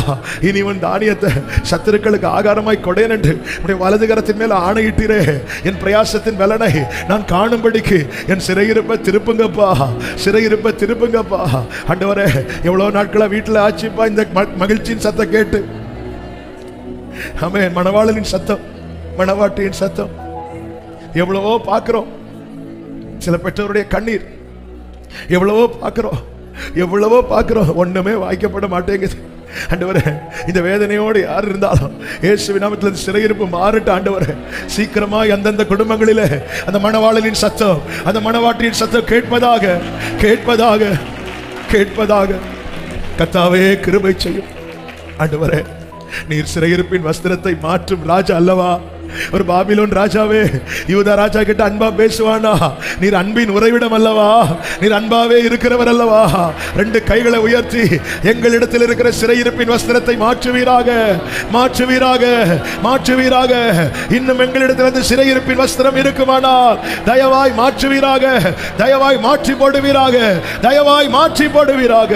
இனி உன் தானியத்தை சத்துருக்களுக்கு ஆகாரமாய் கொடேன் என்று உடைய வலது கரத்தின் மேல ஆணையிட்டீரே. என் பிரயாசத்தின் பலனை நான் காணும்படிக்கு என் சிறையிருப்பை திருப்புங்கப்பா, சிறையிருப்பை திருப்புங்கப்பா. ஆண்டவரே, எவ்வளவு நாட்களா வீட்டுல ஆச்சுப்பா இந்த மகிழ்ச்சியின் சத்தம் கேட்டு. ஆமென். மணவாளனின் சத்தம், மணவாட்டியின் சத்தம் எவ்வளவோ பார்க்கிறோம். சில பெற்றோருடைய கண்ணீர் எவ்வளவோ பார்க்கிறோம், எவ்வளவோ பார்க்கிறோம், ஒண்ணுமே வாய்க்கப்பட மாட்டேங்குது. ஆண்டவரே, இந்த வேதனையோடு யார் இருந்தாலும் இயேசுவின் நாமத்தில் சிறையிருப்பு மாறட்டும் ஆண்டவரே. சீக்கிரமாய் அந்தந்த குடும்பங்களிலே அந்த மணவாளனின் சத்தம், அந்த மணவாட்டியின் சத்தம் கேட்பதாக, கேட்பதாக, கேட்பதாக. கர்த்தாவே கிருபை செய்யும் ஆண்டவரே. நீர் சிறையிருப்பின் வஸ்திரத்தை மாற்றும் ராஜா அல்லவா? ஒரு பாபிலோன் ராஜாவே யூதா ராஜா கிட்ட அன்பா பேசுவானா? நீர் அன்பின் உறைவிடம் அல்லவா? நீர் அன்பாவே இருக்கிறவர் அல்லவா? ரெண்டு கைகளை உயர்த்தி எங்களிடத்தில் இருக்கிற சிறையிருப்பின் வஸ்திரத்தை மாற்றுவீராக, மாற்றுவீராக, மாற்றுவீராக. இன்னும் எங்களிடத்தில் அந்த சிறையிருப்பின் வஸ்திரம் இருக்குமானால் தயவாய் மாற்றுவீராக, தயவாய் மாற்றி போடுவீராக, தயவாய் மாற்றி போடுவீராக.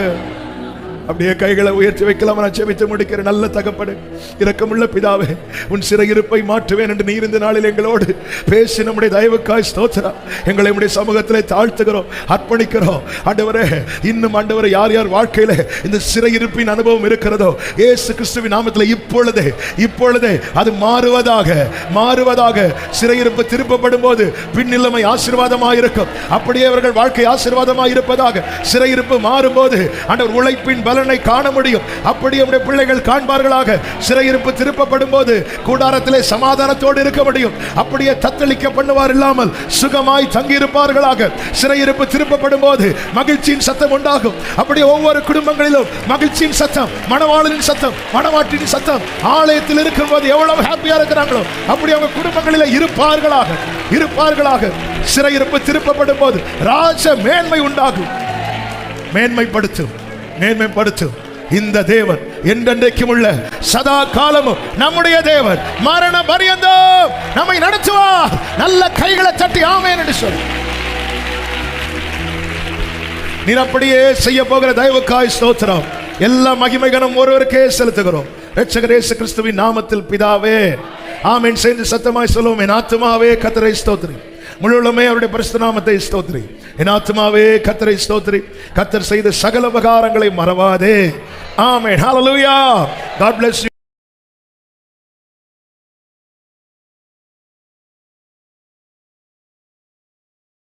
அப்படியே கைகளை உயர்த்தி வைக்கலாம். நான் ஜெபித்து முடிக்கிற நல்ல தகப்பனே, இரக்கமுள்ள பிதாவே, உன் சிறையிருப்பை மாற்றுவேன் என்று நீர் இந்த நாளில் எங்களோடு பேசி நம்முடைய தயவுக்காய் ஸ்தோத்திரம். எங்களை உடைய சமூகத்திலே தாழ்த்துகிறோம், அர்ப்பணிக்கிறோம் ஆண்டவரே. இன்னும் ஆண்டவரே, யார் யார் வாழ்க்கையில இந்த சிறையிருப்பின் அனுபவம் இருக்கிறதோ இயேசு கிறிஸ்துவின் நாமத்தில் இப்பொழுதே, இப்பொழுதே அது மாறுவதாக, மாறுவதாக. சிறையிருப்பு திருப்பப்படும் போது பின்னிலைமை ஆசீர்வாதமாக இருக்கும். அப்படியே அவர்கள் வாழ்க்கை ஆசீர்வாதமாக இருப்பதாக. சிறையிருப்பு மாறும்போது ஆண்டவர் உழைப்பின் பலனை காண முடியும். அப்படி நம்முடைய பிள்ளைகள் காண்பார்களாக. சிறையிருப்பு திருப்பப்படும் போது கூடாரத்திலே சமாதானத்தோடு இருக்க முடியும். அப்படியே தத்தளிக்க பண்ணுவார் இல்லாமல் சுகமாய் தங்கி இருப்பார்களாக. சிறையிருப்பு திருப்பப்படும் போது மகிழ்ச்சியின் சத்தம் உண்டாகும். அப்படியே ஒவ்வொரு குடும்பங்களிலும் மகிழ்ச்சியின் சத்தம், மணவாளனின் சத்தம், மணவாட்டின் சத்தம் ஆலயத்தில் இருக்கும் போது எவ்வளவு ஹாப்பியா இருக்கிறாங்களோ அப்படி அவங்க குடும்பங்களிலே இருப்பார்களாக, இருப்பார்களாக. சிறையிருப்பு திருப்பப்படும் போது ராஜ மேன்மை உண்டாகும். மேன்மைப்படுத்தும், மேன்மைப்படுத்தும். இந்த தேவன் என்றென்றைக்கும் உள்ள சதா காலமும் நம்முடைய தேவன். மரண பரியந்தம் நம்மை நடத்துவார். நல்ல கைகளை தட்டி ஆமென் என்று சொல். நீர் அப்படியே செய்ய போகிற தயவுக்காய் ஸ்தோத்திரம். எல்லா மகிமை கனம் ஒருவருக்கே செலுத்துகிறோம். இரட்சகர் இயேசு கிறிஸ்துவின் நாமத்தில் பிதாவே ஆமென். சேர்ந்து சத்தமாய் சொல்லுவோம். என் ஆத்துமாவே கர்த்தரை ஸ்தோத்திரி, முழுவதுமே அவருடைய பரிசுத்த நாமத்தை ஸ்தோத்திரி. என் ஆத்துமாவே கர்த்தரை ஸ்தோத்திரி, கர்த்தர் செய்த சகல உபகாரங்களை மறவாதே. ஆமென். ஹல்லேலூயா. God bless you.